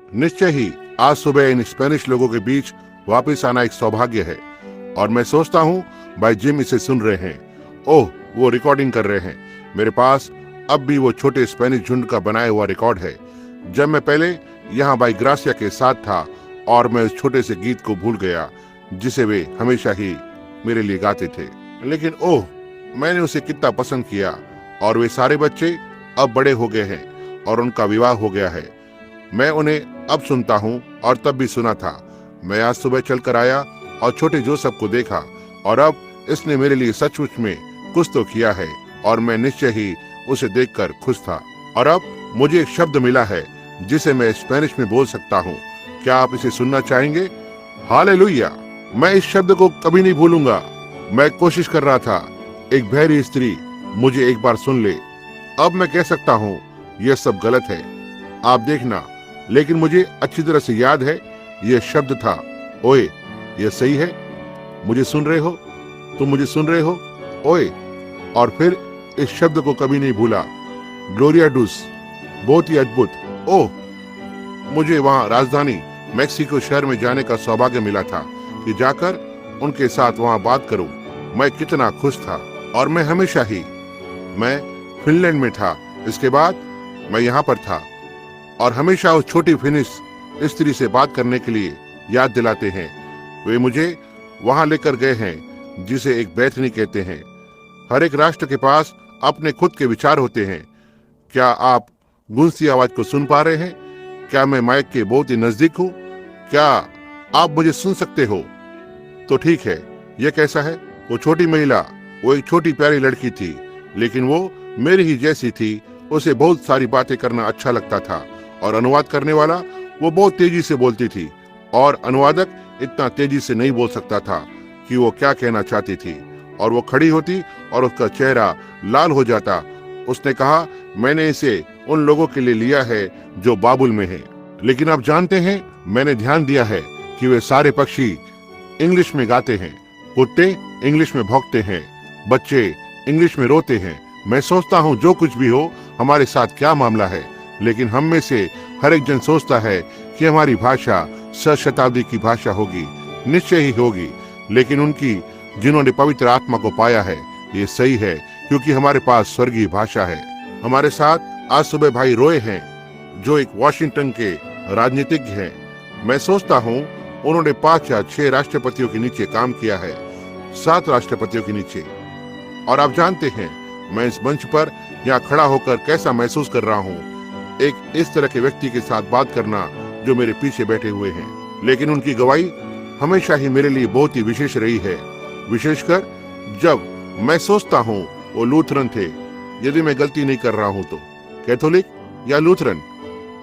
निश्चय ही आज सुबह इन स्पेनिश लोगों के बीच वापस आना एक सौभाग्य है और मैं सोचता हूँ भाई जिम इसे सुन रहे हैं। ओह, वो रिकॉर्डिंग कर रहे हैं। मेरे पास अब भी वो छोटे स्पेनिश झुंड का बनाया हुआ रिकॉर्ड है जब मैं पहले यहाँ भाई ग्रासिया के साथ था और मैं उस छोटे से गीत को भूल गया जिसे वे हमेशा ही मेरे लिए गाते थे। लेकिन ओह, मैंने उसे कितना पसंद किया और वे सारे बच्चे अब बड़े हो गए हैं और उनका विवाह हो गया है। मैं उन्हें अब सुनता हूँ और तब भी सुना था। मैं आज सुबह चलकर आया और छोटे जोसेफ को देखा और अब इसने मेरे लिए सचमुच में कुछ तो किया है और मैं निश्चय ही उसे देखकर खुश था। और अब मुझे एक शब्द मिला है जिसे मैं स्पेनिश में बोल सकता हूँ। क्या आप इसे सुनना चाहेंगे? हालेलुया। मैं इस शब्द को कभी नहीं भूलूंगा। मैं कोशिश कर रहा था एक बहरी स्त्री मुझे एक बार सुन ले। अब मैं कह सकता हूँ यह सब गलत है, आप देखना, लेकिन मुझे अच्छी तरह से याद है यह शब्द था, ओए, यह सही है? मुझे सुन रहे हो? तुम मुझे सुन रहे हो? ओए। और फिर इस शब्द को कभी नहीं भूला, ग्लोरिया डूस, बहुत ही अद्भुत। ओह, मुझे वहां राजधानी मेक्सिको शहर में जाने का सौभाग्य मिला था कि जाकर उनके साथ वहां बात करूं। मैं कितना खुश था। और मैं हमेशा ही मैं फिनलैंड में था, इसके बाद मैं यहाँ पर था और हमेशा उस छोटी फिनिश स्त्री से बात करने के लिए याद दिलाते हैं। वे मुझे वहां लेकर गए हैं जिसे एक बैथनी कहते हैं। हर एक राष्ट्र के पास अपने खुद के विचार होते हैं। क्या आप गूंजती आवाज को सुन पा रहे हैं? क्या मैं माइक के बहुत ही नजदीक हूँ? क्या आप मुझे सुन सकते हो? तो ठीक है। यह कैसा है? वो छोटी महिला, वो एक छोटी प्यारी लड़की थी, लेकिन वो मेरी ही जैसी थी। उसे बहुत सारी बातें करना अच्छा लगता था और अनुवाद करने वाला वो बहुत तेजी से बोलती थी और अनुवादक इतना तेजी से नहीं बोल सकता था कि वो क्या कहना चाहती थी। और वो खड़ी होती और उसका चेहरा लाल हो जाता। उसने कहा, मैंने इसे उन लोगों के लिए लिया है जो बाबुल में हैं। लेकिन आप जानते हैं, मैंने ध्यान दिया है कि वे सारे पक्षी इंग्लिश में गाते हैं, कुत्ते इंग्लिश में भौंकते हैं, बच्चे इंग्लिश में रोते हैं। मैं सोचता हूँ जो कुछ भी हो, हमारे साथ क्या मामला है, लेकिन हम में से हर एक जन सोचता है कि हमारी भाषा शताब्दी की भाषा होगी। निश्चय ही होगी, लेकिन उनकी जिन्होंने पवित्र आत्मा को पाया है, ये सही है, क्योंकि हमारे पास स्वर्गीय भाषा है। हमारे साथ आज सुबह भाई रोए हैं जो एक वॉशिंगटन के राजनीतिज्ञ हैं। मैं सोचता हूँ उन्होंने 5 या 6 राष्ट्रपतियों के नीचे काम किया है, 7 राष्ट्रपतियों के नीचे। और आप जानते हैं मैं इस मंच पर यहाँ खड़ा होकर कैसा महसूस कर रहा हूँ, एक इस तरह के व्यक्ति के साथ बात करना जो मेरे पीछे बैठे हुए हैं। लेकिन उनकी गवाही हमेशा ही मेरे लिए बहुत ही विशेष रही है, विशेषकर जब मैं सोचता हूँ वो लूथरन थे, यदि मैं गलती नहीं कर रहा हूँ तो, कैथोलिक या लूथरन,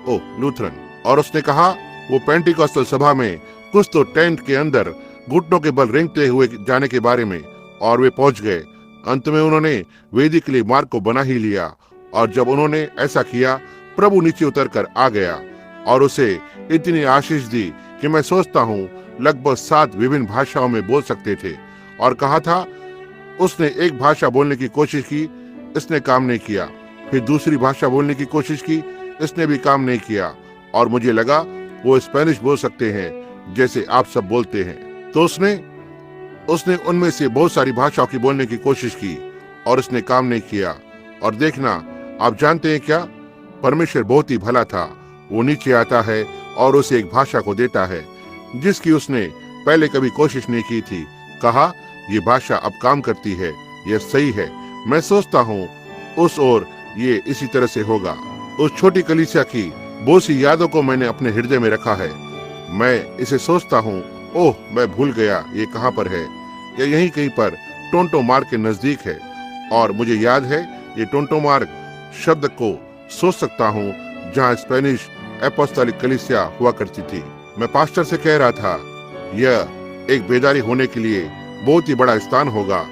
ओ लूथरन। और उसने कहा वो पेंटिकॉस्टल सभा में कुछ तो टेंट के अंदर घुटनों के बल रेंगते हुए जाने के बारे में, और वे पहुंच गए। अंत में उन्होंने वेदी के लिए मार्ग को बना ही लिया। और जब उन्होंने ऐसा किया, प्रभु नीचे उतर कर आ गया और उसे इतनी आशीष दी कि मैं सोचता हूँ लगभग 7 विभिन्न भाषाओं में बोल सकते थे। और कहा था उसने एक भाषा बोलने की कोशिश की, इसने काम नहीं किया। फिर दूसरी भाषा बोलने की कोशिश की, इसने भी काम नहीं किया। और मुझे लगा वो स्पेनिश बोल सकते हैं जैसे आप सब बोलते हैं। तो उसने उनमें से बहुत सारी भाषाओं की बोलने की कोशिश की और उसने काम नहीं किया। और देखना, आप जानते हैं क्या, परमेश्वर बहुत ही भला था। वो नीचे आता है और उसे एक भाषा को देता है जिसकी उसने पहले कभी कोशिश नहीं की थी। कहा ये भाषा अब काम करती है, यह सही है। मैं सोचता हूँ उस ओर ये इसी तरह से होगा। उस छोटी कलीसिया की बहुत सी यादों को मैंने अपने हृदय में रखा है। मैं इसे सोचता हूँ, ओह मैं भूल गया ये कहाँ पर है। यह यहीं कहीं पर टोंटो मार्ग के नजदीक है। और मुझे याद है ये टोंटो मार्ग शब्द को सोच सकता हूँ जहाँ स्पेनिश एपोस्टोलिक कलीसिया हुआ करती थी। मैं पास्टर से कह रहा था यह एक बेदारी होने के लिए बहुत ही बड़ा स्थान होगा,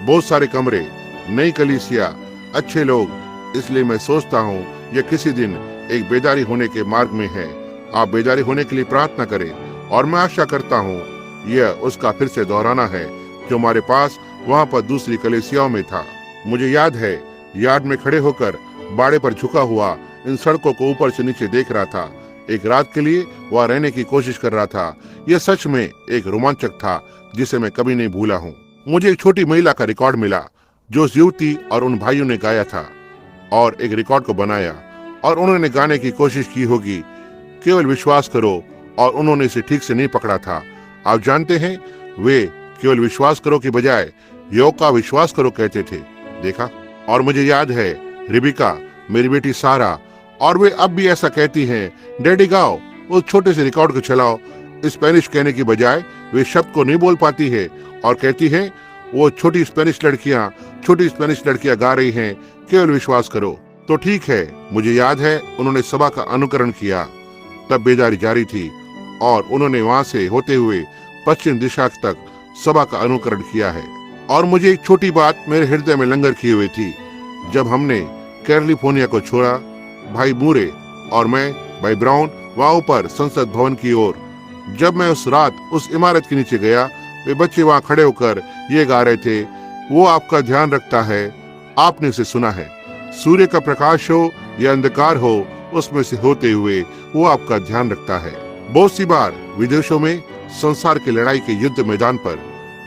बहुत सारे कमरे, नई कलीसिया, अच्छे लोग। इसलिए मैं सोचता हूँ यह किसी दिन एक बेदारी होने के मार्ग में है। आप बेदारी होने के लिए प्रार्थना करें और मैं आशा करता हूँ यह उसका फिर से दोहराना है जो हमारे पास वहाँ पर दूसरी कलीसियाओं में था। मुझे याद है यार्ड में खड़े होकर बाड़े पर झुका हुआ इन सड़कों को ऊपर से नीचे देख रहा था। एक रात के लिए वहां रहने की कोशिश कर रहा था। यह सच में एक रोमांचक था जिसे मैं कभी नहीं भूला हूँ। मुझे एक छोटी महिला का रिकॉर्ड मिला जो उस युवती और उन भाइयों ने गाया था और एक रिकॉर्ड को बनाया और उन्होंने गाने की कोशिश की होगी, केवल विश्वास करो, और उन्होंने इसे ठीक से नहीं पकड़ा था। आप जानते हैं, वे केवल विश्वास करो की बजाय यो का विश्वास करो कहते थे। देखा। और मुझे याद है रिबिका, मेरी बेटी सारा, और वे अब भी ऐसा कहती हैं, डैडी गाओ, उस छोटे से रिकॉर्ड को चलाओ। स्पेनिश कहने की बजाय वे शब्द को नहीं बोल पाती है और कहती हैं, वो छोटी स्पेनिश लड़कियां गा रही हैं, केवल विश्वास करो। तो ठीक है, मुझे याद है उन्होंने सभा का अनुकरण किया। तब बेदारी जारी थी और उन्होंने वहां से होते हुए पश्चिम दिशा तक सभा का अनुकरण किया है। और मुझे एक छोटी बात मेरे हृदय में लंगर किए हुई थी। जब हमने कैलिफोर्निया को छोड़ा, भाई मूरे और मैं, भाई ब्राउन, वहां ऊपर संसद भवन की ओर, जब मैं उस रात उस इमारत के नीचे गया, वे बच्चे वहां खड़े होकर ये गा रहे थे, वो आपका ध्यान रखता है, आपने उसे सुना है। सूर्य का प्रकाश हो या अंधकार हो, उसमें से होते हुए वो आपका ध्यान रखता है। बहुत सी बार विदेशों में संसार की लड़ाई के युद्ध मैदान पर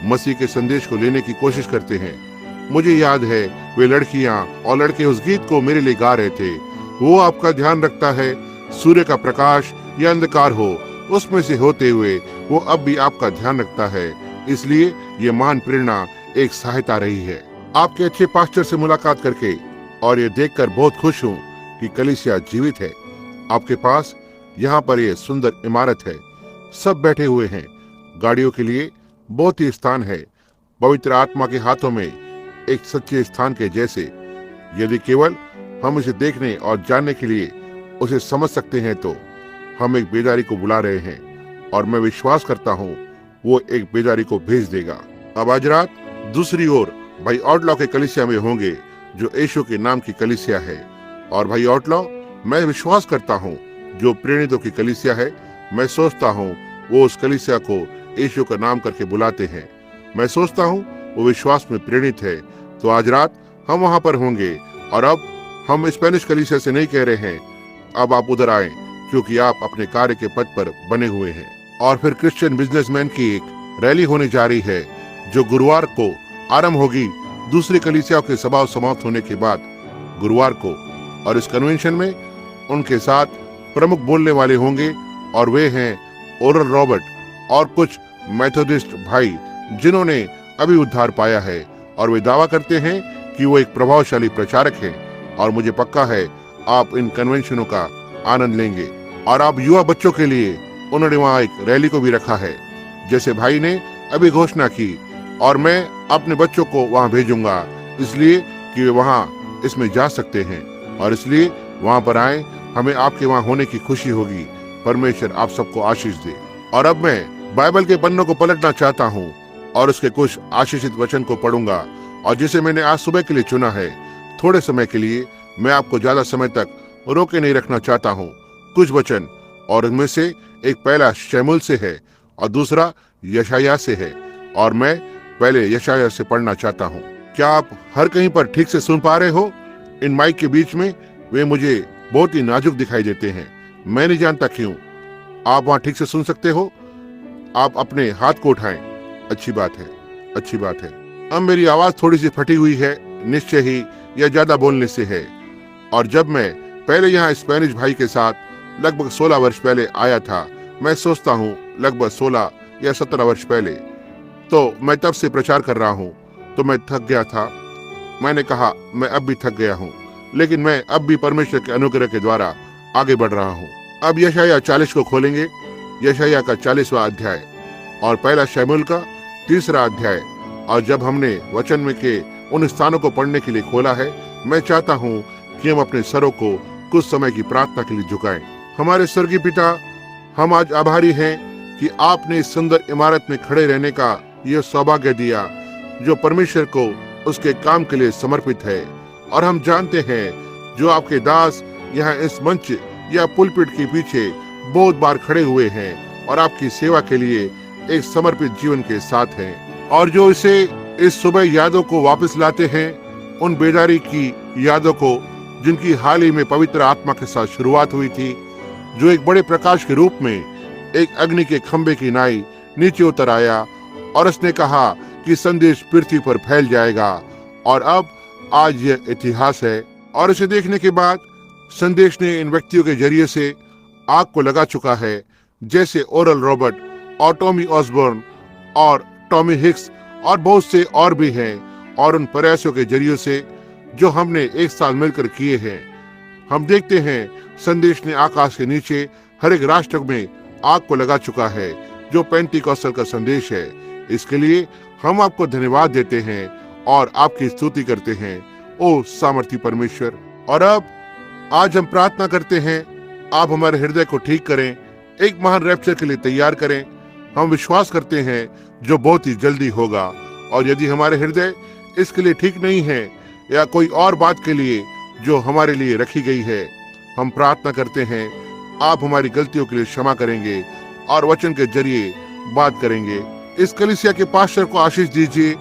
मसीह के संदेश को लेने की कोशिश करते हैं। मुझे याद है वे लड़कियां और लड़के उस गीत को मेरे लिए गा रहे थे, वो आपका ध्यान रखता है, सूर्य का प्रकाश या अंधकार हो, उसमें से होते हुए वो अब भी आपका ध्यान रखता है। इसलिए ये महान प्रेरणा एक सहायता रही है। आपके अच्छे पास्टर से मुलाकात करके और ये देखकर बहुत खुश हूँ कि कलीसिया जीवित है। आपके पास यहाँ पर ये सुंदर इमारत है, सब बैठे हुए हैं, गाड़ियों के लिए बहुत ही स्थान है, पवित्र आत्मा के हाथों में एक सच्चे स्थान के जैसे। यदि केवल हम इसे देखने और जानने के लिए उसे समझ सकते हैं तो हम एक बेदारी को बुला रहे हैं और मैं विश्वास करता हूँ वो एक बेदारी को भेज देगा। अब आज रात दूसरी ओर भाई ऑटलॉ के कलीसिया में होंगे जो यीशु के नाम की कलीसिया है। और भाई ऑटलॉ, मैं विश्वास करता हूँ जो प्रेरितों की कलीसिया है, मैं सोचता हूँ वो उस कलीसिया को यीशु का नाम करके बुलाते हैं। मैं सोचता हूँ वो विश्वास में प्रेरित है। तो आज रात हम वहां पर होंगे। और अब हम स्पेनिश कलीसिया से नहीं कह रहे हैं अब आप उधर आए, क्योंकि आप अपने कार्य के पद पर बने हुए हैं। और फिर क्रिश्चियन बिजनेसमैन की एक रैली होने जा रही है जो गुरुवार को आरंभ होगी, दूसरी कलीसियाओं के सभा समाप्त होने के बाद गुरुवार को। और इस कन्वेंशन में उनके साथ प्रमुख बोलने वाले होंगे और वे हैं ओरल रॉबर्ट और कुछ मेथोडिस्ट भाई जिन्होंने अभी उद्धार पाया है, और वे दावा करते हैं कि वो एक प्रभावशाली प्रचारक हैं। और मुझे पक्का है आप इन कन्वेंशनों का आनंद लेंगे। और आप युवा बच्चों के लिए उन्होंने वहाँ एक रैली को भी रखा है, जैसे भाई ने अभी घोषणा की, और मैं अपने बच्चों को वहाँ भेजूंगा इसलिए कि वे वहाँ इसमें जा सकते हैं, और इसलिए वहाँ पर आए। हमें आपके वहाँ होने की खुशी होगी। परमेश्वर आप सबको आशीष दे। और अब मैं बाइबल के पन्नों को पलटना चाहता हूँ और उसके कुछ आशीषित वचन को पढ़ूंगा, और जिसे मैंने आज सुबह के लिए चुना है। थोड़े समय के लिए मैं आपको ज्यादा समय तक रोके नहीं रखना चाहता हूँ। कुछ वचन, और इनमें से एक पहला शमूएल से है और दूसरा यशायाह से है, और मैं पहले यशायाह से पढ़ना चाहता हूँ। क्या आप हर कहीं पर ठीक से सुन पा रहे हो? इन माइक के बीच में वे मुझे बहुत ही नाजुक दिखाई देते हैं, मैं नहीं जानता क्यों। आप वहाँ ठीक से सुन सकते हो? आप अपने हाथ को उठाएं। अच्छी बात है, अच्छी बात है। अब मेरी आवाज थोड़ी सी फटी हुई है, निश्चय ही यह ज्यादा बोलने से है। और जब मैं पहले यहाँ स्पेनिश भाई के साथ लगभग 16 वर्ष पहले आया था, मैं सोचता हूँ लगभग 16 या 17 वर्ष पहले, तो मैं तब से प्रचार कर रहा हूँ, तो मैं थक गया था। मैंने कहा मैं अब भी थक गया हूँ, लेकिन मैं अब भी परमेश्वर के अनुग्रह के द्वारा आगे बढ़ रहा हूँ। अब यशायाह 40 को खोलेंगे, यशायाह का 40वां अध्याय और पहला शमूएल का 3रा अध्याय। और जब हमने वचन में के उन स्थानों को पढ़ने के लिए खोला है, मैं चाहता हूँ कि हम अपने सरों को कुछ समय की प्रार्थना के लिए झुकाएं। हमारे स्वर्गीय पिता, हम आज आभारी हैं कि आपने इस सुंदर इमारत में खड़े रहने का यह सौभाग्य दिया जो परमेश्वर को उसके काम के लिए समर्पित है। और हम जानते हैं जो आपके दास यहाँ इस मंच या पुलपिट के पीछे बहुत बार खड़े हुए हैं और आपकी सेवा के लिए एक समर्पित जीवन के साथ हैं, और जो इसे इस सुबह यादों को वापस लाते हैं, उन बेदारी की यादों को जिनकी हाल ही में पवित्र आत्मा के साथ शुरुआत हुई थी, जो एक बड़े प्रकाश के रूप में एक अग्नि के खंभे की नाई नीचे उतर आया और उसने कहा कि संदेश पृथ्वी पर फैल जाएगा और अब आज यह इतिहास है। और इसे देखने के बाद संदेश ने इन व्यक्तियों के जरिए से आग को लगा चुका है, जैसे ओरल रॉबर्ट और टॉमी ऑसबॉर्न और टॉमी हिक्स और बहुत से और भी हैं। और उन प्रयासों के जरिए से जो हमने एक साल मिलकर किए हैं, हम देखते हैं संदेश ने आकाश के नीचे हर एक राष्ट्र में आग को लगा चुका है, जो पेंटिकॉस्टल का संदेश है। इसके लिए हम आपको धन्यवाद देते हैं और आपकी स्तुति करते हैं, ओ सामर्थी परमेश्वर। और अब आज हम प्रार्थना करते हैं, आप हमारे हृदय को ठीक करें, एक महान रैप्चर के लिए तैयार करें। हम विश्वास करते हैं जो बहुत ही जल्दी होगा। और यदि हमारे हृदय इसके लिए ठीक नहीं है या कोई और बात के लिए जो हमारे लिए रखी गई है, हम प्रार्थना करते हैं आप हमारी गलतियों के लिए क्षमा करेंगे और वचन के जरिए बात करेंगे। इस कलीसिया के पास्टर को आशीष दीजिए,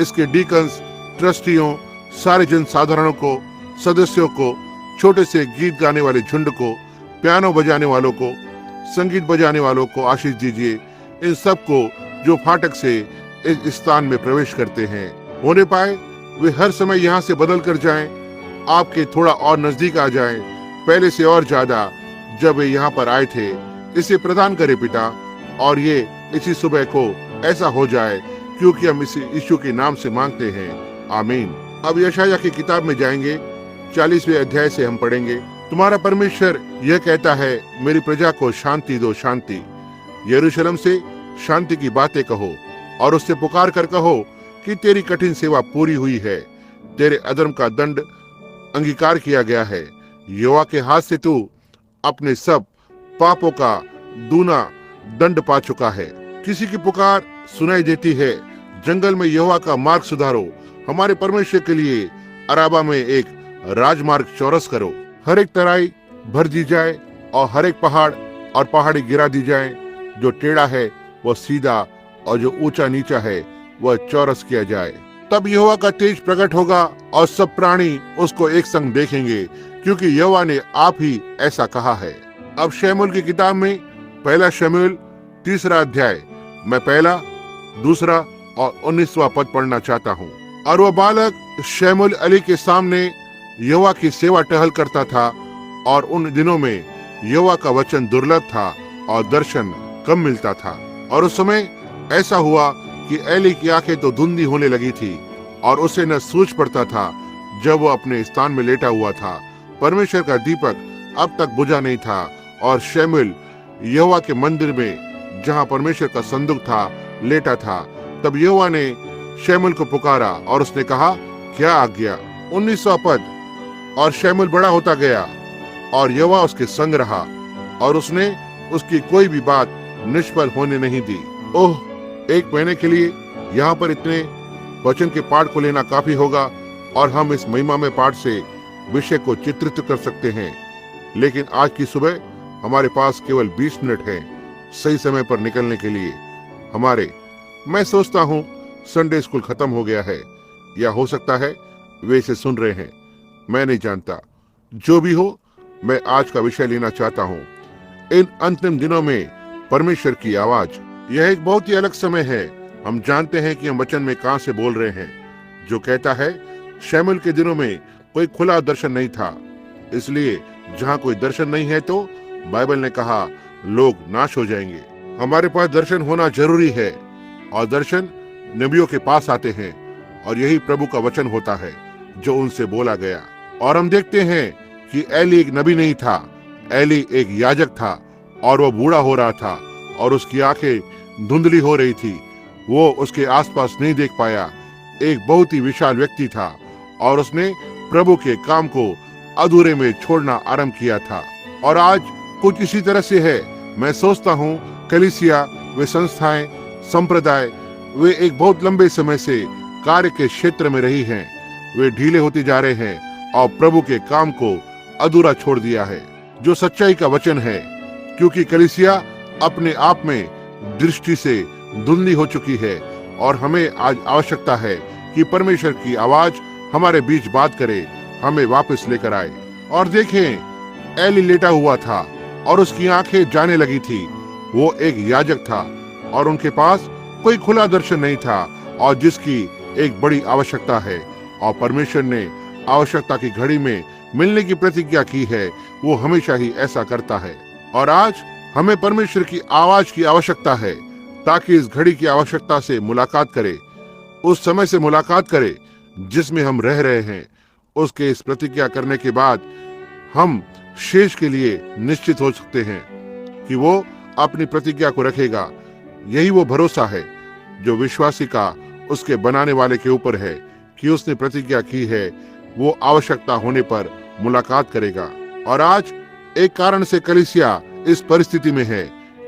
इसके डीकन्स, ट्रस्टियों, सारे जन साधारणों को, सदस्यों को, छोटे से गीत गाने वाले झुंड को, पियानो बजाने वालों को, संगीत बजाने वालों को आशीष दीजिए। इन सब को जो फाटक से इस स्थान में प्रवेश करते हैं, होने पाए वे हर समय यहाँ से बदल कर जाएं, आपके थोड़ा और नजदीक आ जाएं, पहले से और ज्यादा जब वे यहाँ पर आए थे। इसे प्रदान करे पिता, और ये इसी सुबह को ऐसा हो जाए, क्योंकि हम इसे यीशु के नाम से मांगते हैं, आमीन। अब यशायाह की किताब में जाएंगे, 40वें अध्याय से हम पढ़ेंगे। तुम्हारा परमेश्वर यह कहता है, मेरी प्रजा को शांति दो, शांति। यरूशलेम से शांति की बातें कहो और उससे पुकार कर कहो कि तेरी कठिन सेवा पूरी हुई है, तेरे अधर्म का दंड अंगीकार किया गया है। यहोवा के हाथ से तू अपने सब पापों का दूना दंड पा चुका है। किसी की पुकार सुनाई देती है, जंगल में यहोवा का मार्ग सुधारो, हमारे परमेश्वर के लिए अराबा में एक राजमार्ग चौरस करो। हर एक तराई भर दी जाए और हर एक पहाड़ और पहाड़ी गिरा दी जाए। जो टेढ़ा है वह सीधा और जो ऊंचा नीचा है वह चौरस किया जाए। तब यहोवा का तेज प्रकट होगा और सब प्राणी उसको एक संग देखेंगे, क्योंकि यहोवा ने आप ही ऐसा कहा है। अब शमूएल की किताब में पहला शमूएल 3 अध्याय मैं पहला, दूसरा और 19वां पद पढ़ना चाहता हूँ। और वह बालक शमूएल अली के सामने यहोवा की सेवा टहल करता था, और उन दिनों में यहोवा का वचन दुर्लभ था और दर्शन कम मिलता था। और उस समय ऐसा हुआ कि एली की आंखें तो धुंधली होने लगी थी और उसे न सूझ पड़ता था जब वो अपने स्थान में लेटा हुआ था। परमेश्वर का दीपक अब तक बुझा नहीं था और शमूएल यहोवा के मंदिर में, जहाँ परमेश्वर का संदूक था, लेटा था। तब यहोवा ने शमूएल को पुकारा और उसने कहा, क्या आज्ञा? 19वां पद। और शमूएल बड़ा होता गया और यहोवा उसके संग रहा और उसने उसकी कोई भी बात निष्फल होने नहीं दी। ओह, 1 महीने के लिए यहाँ पर इतने वचन के पाठ को लेना काफी होगा और हम इस महिमा में पाठ से विषय को चित्रित कर सकते हैं। लेकिन आज की सुबह हमारे पास केवल 20 मिनट है सही समय पर निकलने के लिए। मैं सोचता हूँ संडे स्कूल खत्म हो गया है, या हो सकता है वे इसे सुन रहे हैं, मैं नहीं जानता। जो भी हो, मैं आज का विषय लेना चाहता हूँ, इन अंतिम दिनों में परमेश्वर की आवाज। यह एक बहुत ही अलग समय है। हम जानते हैं कि हम वचन में कहां से बोल रहे हैं, जो कहता है शमूएल के दिनों में कोई खुला दर्शन नहीं था, इसलिए जहां कोई दर्शन नहीं है तो बाइबल ने कहा लोग नाश हो जाएंगे। हमारे पास दर्शन होना जरूरी है और दर्शन नबियों के पास आते हैं और यही प्रभु का वचन होता है जो उनसे बोला गया। और हम देखते हैं कि एली एक नबी नहीं था, एली एक याजक था और वह बूढ़ा हो रहा था और उसकी आंखें धुंधली हो रही थी। वो उसके आसपास नहीं देख पाया। एक बहुत ही विशाल व्यक्ति था और उसने प्रभु के काम को अधूरे में छोड़ना आरंभ किया था। और आज कुछ इसी तरह से है। मैं सोचता हूँ कलीसिया, वे संस्थाएं, संप्रदाय, वे एक बहुत लंबे समय से कार्य के क्षेत्र में रही हैं। वे ढीले होते जा रहे हैं और प्रभु के काम को अधूरा छोड़ दिया है, जो सच्चाई का वचन है, क्योंकि कलीसिया अपने आप में दृष्टि से धुंधली हो चुकी है। और हमें आज आवश्यकता है कि परमेश्वर की आवाज हमारे बीच बात करे, हमें वापस लेकर आए। और देखें, एली लेटा हुआ था और उसकी आंखें जाने लगी थी। वो एक याजक था और उनके पास कोई खुला दर्शन नहीं था और जिसकी एक बड़ी आवश्यकता है, और परमेश्वर ने आवश्यकता की घड़ी में मिलने की प्रतिज्ञा की है। वो हमेशा ही ऐसा करता है और आज हमें परमेश्वर की आवाज की आवश्यकता है ताकि इस घड़ी की आवश्यकता से मुलाकात करे, उस समय से मुलाकात करे जिसमें हम रह रहे हैं। उसके इस प्रतिज्ञा करने के बाद हम शेष के लिए निश्चित हो सकते हैं कि वो अपनी प्रतिज्ञा को रखेगा। यही वो भरोसा है जो विश्वासी का उसके बनाने वाले के ऊपर है कि उसने प्रतिज्ञा की है, वो आवश्यकता होने पर मुलाकात करेगा। और आज एक कारण से कलीसिया इस परिस्थिति में है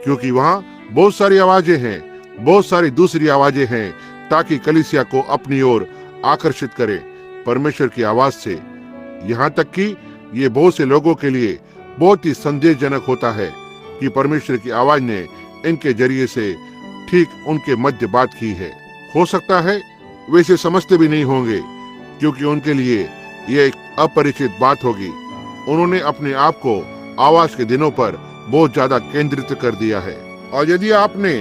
क्योंकि वहाँ बहुत सारी आवाजें हैं, बहुत सारी दूसरी आवाजें हैं ताकि कलीसिया को अपनी ओर आकर्षित करे परमेश्वर की आवाज से। यहाँ तक कि ये बहुत से लोगों के लिए बहुत ही संदेशजनक होता है कि परमेश्वर की आवाज ने इनके जरिए से ठीक उनके मध्य बात की है। हो सकता है वे इसे समझते भी नहीं होंगे क्योंकि उनके लिए यह एक अपरिचित बात होगी। उन्होंने अपने आप को आवाज के दिनों पर बहुत ज्यादा केंद्रित कर दिया है। और यदि आपने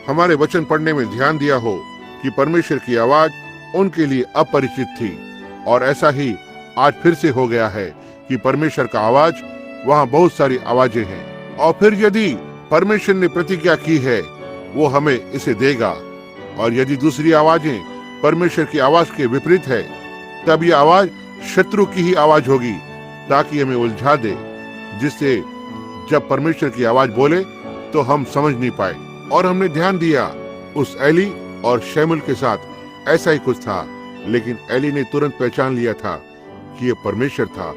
हमारे वचन पढ़ने में ध्यान दिया हो कि परमेश्वर की आवाज उनके लिए अपरिचित थी, और ऐसा ही आज फिर से हो गया है कि परमेश्वर का आवाज वहाँ बहुत सारी आवाजें हैं। और फिर यदि परमेश्वर ने प्रतिज्ञा की है वो हमें इसे देगा, और यदि दूसरी आवाजें परमेश्वर की आवाज के विपरीत है तब ये आवाज शत्रु की ही आवाज होगी ताकि हमें उलझा दे, जिससे जब परमेश्वर की आवाज बोले तो हम समझ नहीं पाए। और हमने ध्यान दिया उस एली और शमूएल के साथ ऐसा ही कुछ था, लेकिन एली ने तुरंत पहचान लिया था कि ये परमेश्वर था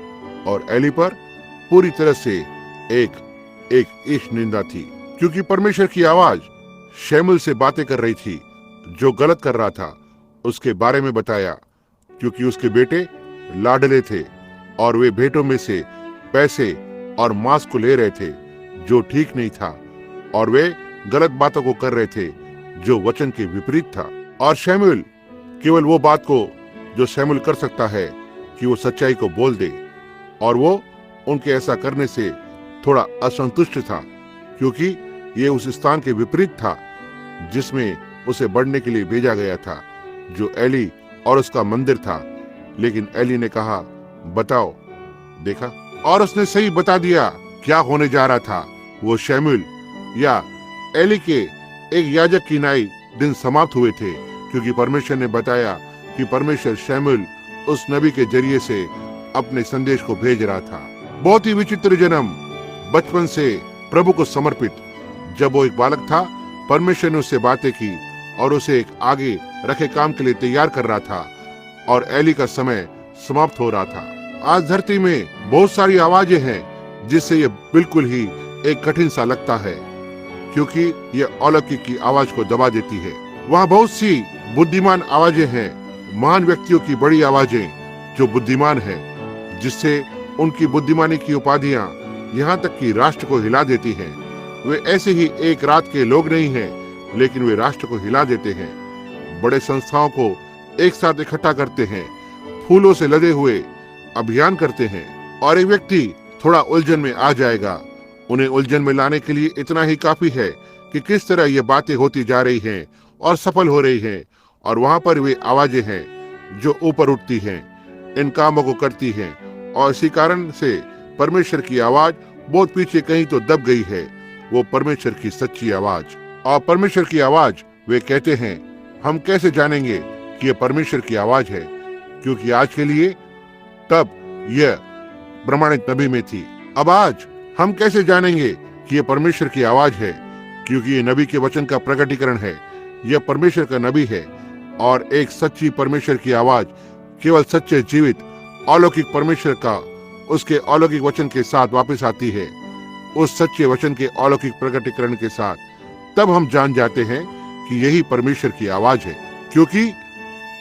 और एली पर पूरी तरह से एक ईश निंदा थी क्योंकि परमेश्वर की आवाज शमूएल से बातें कर रही थी जो गलत कर रहा था। उसके बारे में बताया क्योंकि उसके बेटे लाडले थे और वे भेंटों में से पैसे और मांस को ले रहे थे जो ठीक नहीं था, और वे गलत बातों को कर रहे थे जो वचन के विपरीत था। और शमूएल केवल वो बात को जो शमूएल कर सकता है कि वो सच्चाई को बोल दे, और वो उनके ऐसा करने से थोड़ा असंतुष्ट था क्योंकि ये उस स्थान के विपरीत था जिसमें उसे बढ़ने के लिए भेजा गया था, जो एली और उसका मंदिर था। लेकिन एली ने कहा, बताओ, देखा, और उसने सही बता दिया क्या होने जा रहा था। वो शमूएल या एली के एक याजक की नाई दिन समाप्त हुए थे क्योंकि परमेश्वर ने बताया कि परमेश्वर शमूएल उस नबी के जरिए से अपने संदेश को भेज रहा था। बहुत ही विचित्र जन्म, बचपन से प्रभु को समर्पित। जब वो एक बालक था परमेश्वर ने उससे बातें की और उसे एक आगे रखे काम के लिए तैयार कर रहा था, और एली का समय समाप्त हो रहा था। आज धरती में बहुत सारी आवाजें हैं जिससे ये बिल्कुल ही एक कठिन सा लगता है क्योंकि ये अलौकिक की आवाज को दबा देती है। वहाँ बहुत सी बुद्धिमान आवाजें हैं, महान व्यक्तियों की बड़ी आवाजें जो बुद्धिमान हैं, जिससे उनकी बुद्धिमानी की उपाधियां यहाँ तक कि राष्ट्र को हिला देती हैं। वे ऐसे ही एक रात के लोग नहीं हैं, लेकिन वे राष्ट्र को हिला देते हैं। बड़े संस्थाओं को एक साथ इकट्ठा करते हैं, फूलों से लदे हुए अभियान करते हैं, और एक व्यक्ति थोड़ा उलझन में आ जाएगा। उन्हें उलझन में लाने के लिए इतना ही काफी है कि किस तरह ये बातें होती जा रही हैं और सफल हो रही हैं, और वहां पर वे आवाजें हैं जो ऊपर उठती हैं, इन कामों को करती हैं, और इसी कारण से परमेश्वर की आवाज बहुत पीछे कहीं तो दब गई है। वो परमेश्वर की सच्ची आवाज, और परमेश्वर की आवाज वे कहते हैं, हम कैसे जानेंगे कि यह परमेश्वर की आवाज है? क्योंकि आज के लिए तब यह प्रमाणित नबी में थी। अब आज हम कैसे जानेंगे कि यह परमेश्वर की आवाज है? क्योंकि ये नबी के वचन का प्रकटीकरण है। यह परमेश्वर का नबी है, और एक सच्ची परमेश्वर की आवाज केवल सच्चे जीवित अलौकिक परमेश्वर का उसके अलौकिक वचन के साथ वापस आती है, उस सच्चे वचन के अलौकिक प्रकटीकरण के साथ। तब हम जान जाते हैं कि यही परमेश्वर की आवाज है। क्योंकि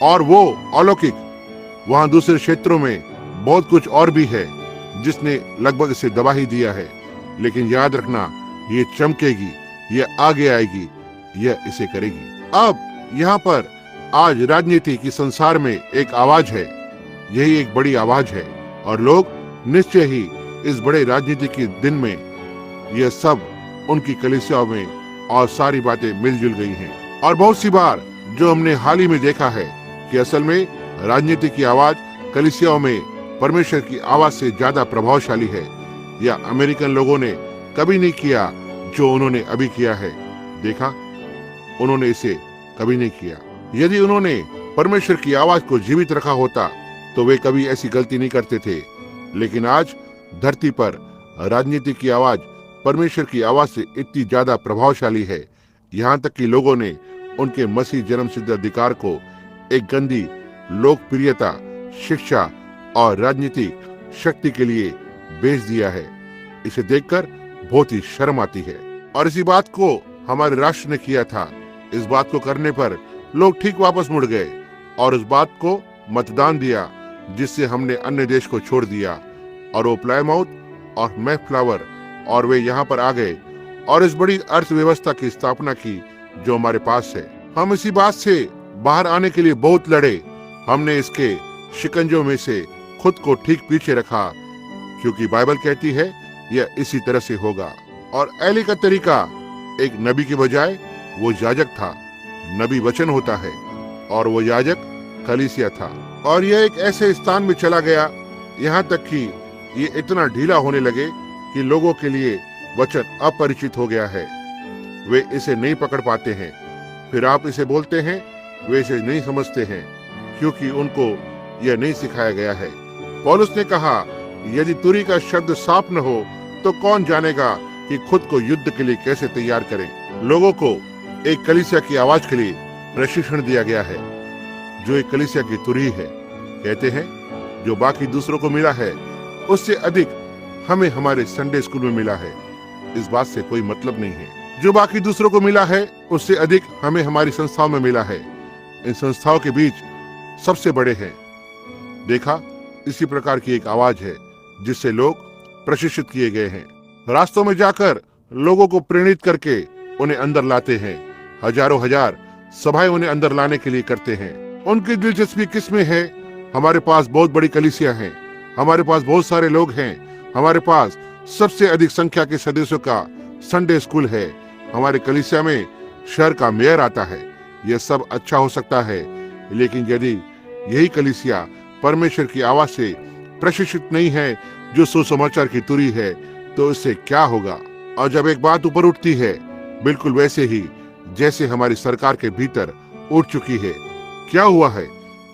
और वो अलौकिक वहां दूसरे क्षेत्रों में बहुत कुछ और भी है जिसने लगभग इसे दबा ही दिया है, लेकिन याद रखना, ये चमकेगी, ये आगे आएगी, यह इसे करेगी। अब यहाँ पर आज राजनीति की संसार में एक आवाज है, यही एक बड़ी आवाज है, और लोग निश्चय ही इस बड़े राजनीति के दिन में यह सब उनकी कलीसियाओं में और सारी बातें मिलजुल गई हैं। और बहुत सी बार जो हमने हाल ही में देखा है कि असल में राजनीति की आवाज कलीसियाओं में परमेश्वर की आवाज से ज्यादा प्रभावशाली है, या अमेरिकन लोगों ने कभी नहीं किया जो उन्होंने अभी किया है। देखा, उन्होंने इसे कभी नहीं किया। यदि उन्होंने परमेश्वर की आवाज को जीवित रखा होता तो वे कभी ऐसी गलती नहीं करते थे। लेकिन आज धरती पर राजनीति की आवाज परमेश्वर की आवाज से इतनी ज्यादा प्रभावशाली है, यहाँ तक कि लोगों ने उनके मसीह जन्म सिद्ध अधिकार को एक गंदी लोकप्रियता, शिक्षा और राजनीतिक शक्ति के लिए बेच दिया है। इसे देखकर बहुत ही शर्म आती है। और इसी बात को हमारे राष्ट्र ने किया था। इस बात को करने पर लोग ठीक वापस मुड़ गए और उस बात को मतदान दिया, जिससे हमने अन्य देश को छोड़ दिया और वो प्लायमाउथ और मैफ्लावर और वे यहाँ पर आ गए और इस बड़ी अर्थव्यवस्था की स्थापना की जो हमारे पास है। हम इसी बात से बाहर आने के लिए बहुत लड़े। हमने इसके शिकंजों में से खुद को ठीक पीछे रखा, क्योंकि बाइबल कहती है यह इसी तरह से होगा। और एली का तरीका एक नबी के बजाय वो याजक था। नबी वचन होता है और वो याजक कलीसिया था। और यह एक ऐसे स्थान में चला गया यहाँ तक कि ये इतना ढीला होने लगे कि लोगों के लिए वचन अपरिचित हो गया है। वे इसे नहीं पकड़ पाते हैं। फिर आप इसे बोलते हैं, वे इसे नहीं समझते हैं क्योंकि उनको यह नहीं सिखाया गया है। पौलुस ने कहा, यदि तुरी का शब्द साफ न हो तो कौन जानेगा कि खुद को युद्ध के लिए कैसे तैयार करें। लोगों को एक कलीसिया की आवाज के लिए प्रशिक्षण दिया गया है जो एक कलीसिया की तुरही है। कहते हैं जो बाकी दूसरों को मिला है उससे अधिक हमें हमारे संडे स्कूल में मिला है। इस बात से कोई मतलब नहीं है। जो बाकी दूसरों को मिला है उससे अधिक हमें हमारी संस्थाओं में मिला है। इन संस्थाओं के बीच सबसे बड़े हैं। देखा, इसी प्रकार की एक आवाज है जिससे लोग प्रशिक्षित किए गए हैं। रास्तों में जाकर लोगों को प्रेरित करके उन्हें अंदर लाते हैं। हजारों हजार सभाएं उन्हें अंदर लाने के लिए करते हैं। उनकी दिलचस्पी किस में है? हमारे पास बहुत बड़ी कलीसिया है, हमारे पास बहुत सारे लोग हैं, हमारे पास सबसे अधिक संख्या के सदस्यों का संडे स्कूल है, हमारे कलीसिया में शहर का मेयर आता है। यह सब अच्छा हो सकता है, लेकिन यदि यही कलीसिया परमेश्वर की आवाज से प्रशिक्षित नहीं है जो सुसमाचार की तुरी है, तो इससे क्या होगा? और जब एक बात ऊपर उठती है, बिल्कुल वैसे ही जैसे हमारी सरकार के भीतर उठ चुकी है। क्या हुआ है?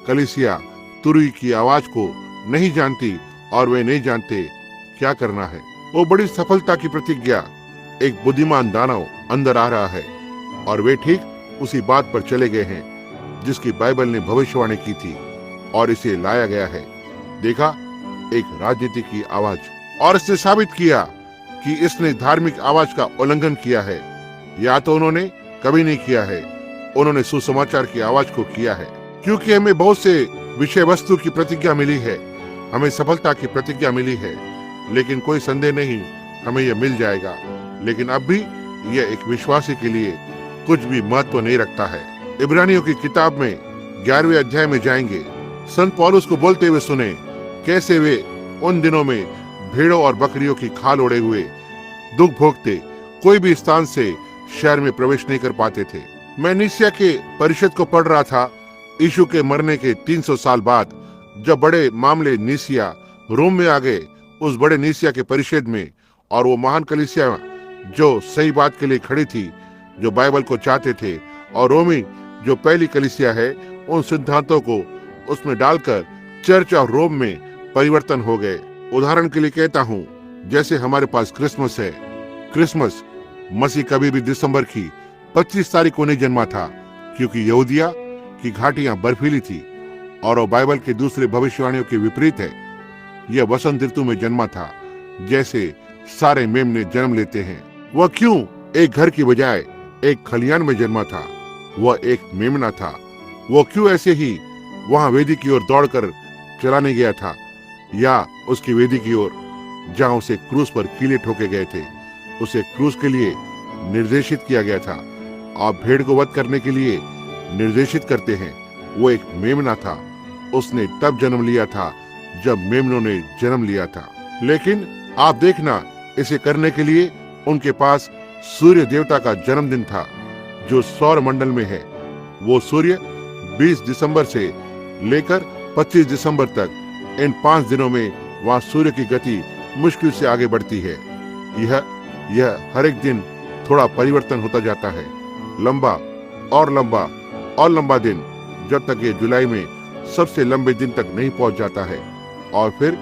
कलीसिया तुरी की आवाज को नहीं जानती और वे नहीं जानते क्या करना है। वो बड़ी सफलता की प्रतिज्ञा, एक बुद्धिमान दानव अंदर आ रहा है और वे ठीक उसी बात पर चले गए हैं जिसकी बाइबल ने भविष्यवाणी की थी और इसे लाया गया है। देखा, एक राजनीति की आवाज, और इसने साबित किया कि इसने धार्मिक आवाज का उल्लंघन किया है। या तो उन्होंने कभी नहीं किया है, उन्होंने सुसमाचार की आवाज को किया है। क्योंकि हमें बहुत से विषय वस्तु की प्रतिज्ञा मिली है, हमें सफलता की प्रतिज्ञा मिली है, लेकिन कोई संदेह नहीं हमें यह मिल जाएगा। लेकिन अब भी यह एक विश्वासी के लिए कुछ भी महत्व नहीं रखता है। इब्रानियों की किताब में 11वें अध्याय में जाएंगे। संत पौलुस को बोलते हुए सुने कैसे वे उन दिनों में भेड़ों और बकरियों की खाल ओढ़े हुए दुख भोगते कोई भी स्थान से शहर में प्रवेश नहीं कर पाते थे। मैं नीसिया के परिषद को पढ़ रहा था। यीशु के मरने के 300 साल बाद जब बड़े मामले नीसिया रोम में आ गए, उस बड़े नीसिया के परिषद में, और वो महान कलीसिया जो सही बात के लिए खड़ी थी, जो बाइबल को चाहते थे, और रोमी जो पहली कलीसिया है, उन सिद्धांतों को उसमें डालकर चर्च ऑफ रोम में परिवर्तन हो गए। उदाहरण के लिए कहता हूँ, जैसे हमारे पास क्रिसमस है। क्रिसमस मसीह कभी भी दिसंबर की 25 तारीख को नहीं जन्मा था, क्योंकि यहूदिया की घाटियां बर्फीली थी और वो बाइबल के दूसरे भविष्यवाणियों के विपरीत है। यह वसंत ऋतु में जन्मा था, जैसे सारे मेमने जन्म लेते हैं। वह क्यों एक घर की बजाय एक खलियान में जन्मा था? वह एक मेमना था। वो क्यों ऐसे ही वहां वेदी की ओर दौड़कर चला नहीं गया था, या उसकी वेदी की ओर जहां उसे क्रूस पर कीले ठोके गए थे? उसे क्रूस के लिए निर्देशित किया गया था। आप भेड़ को वध करने के लिए निर्देशित करते हैं। वो एक मेमना था। उसने तब जन्म लिया था जब मेमनों ने जन्म लिया था। लेकिन आप देखना, इसे करने के लिए उनके पास सूर्य देवता का जन्मदिन था जो सौर मंडल में है। वो सूर्य 20 दिसंबर से लेकर 25 दिसंबर तक इन 5 दिनों में वहां सूर्य की गति मुश्किल से आगे बढ़ती है। यह हर एक दिन थोड़ा परिवर्तन होता जाता है, लंबा और लंबा और लंबा दिन, जब तक ये जुलाई में सबसे लंबे दिन तक नहीं पहुंच जाता है। और फिर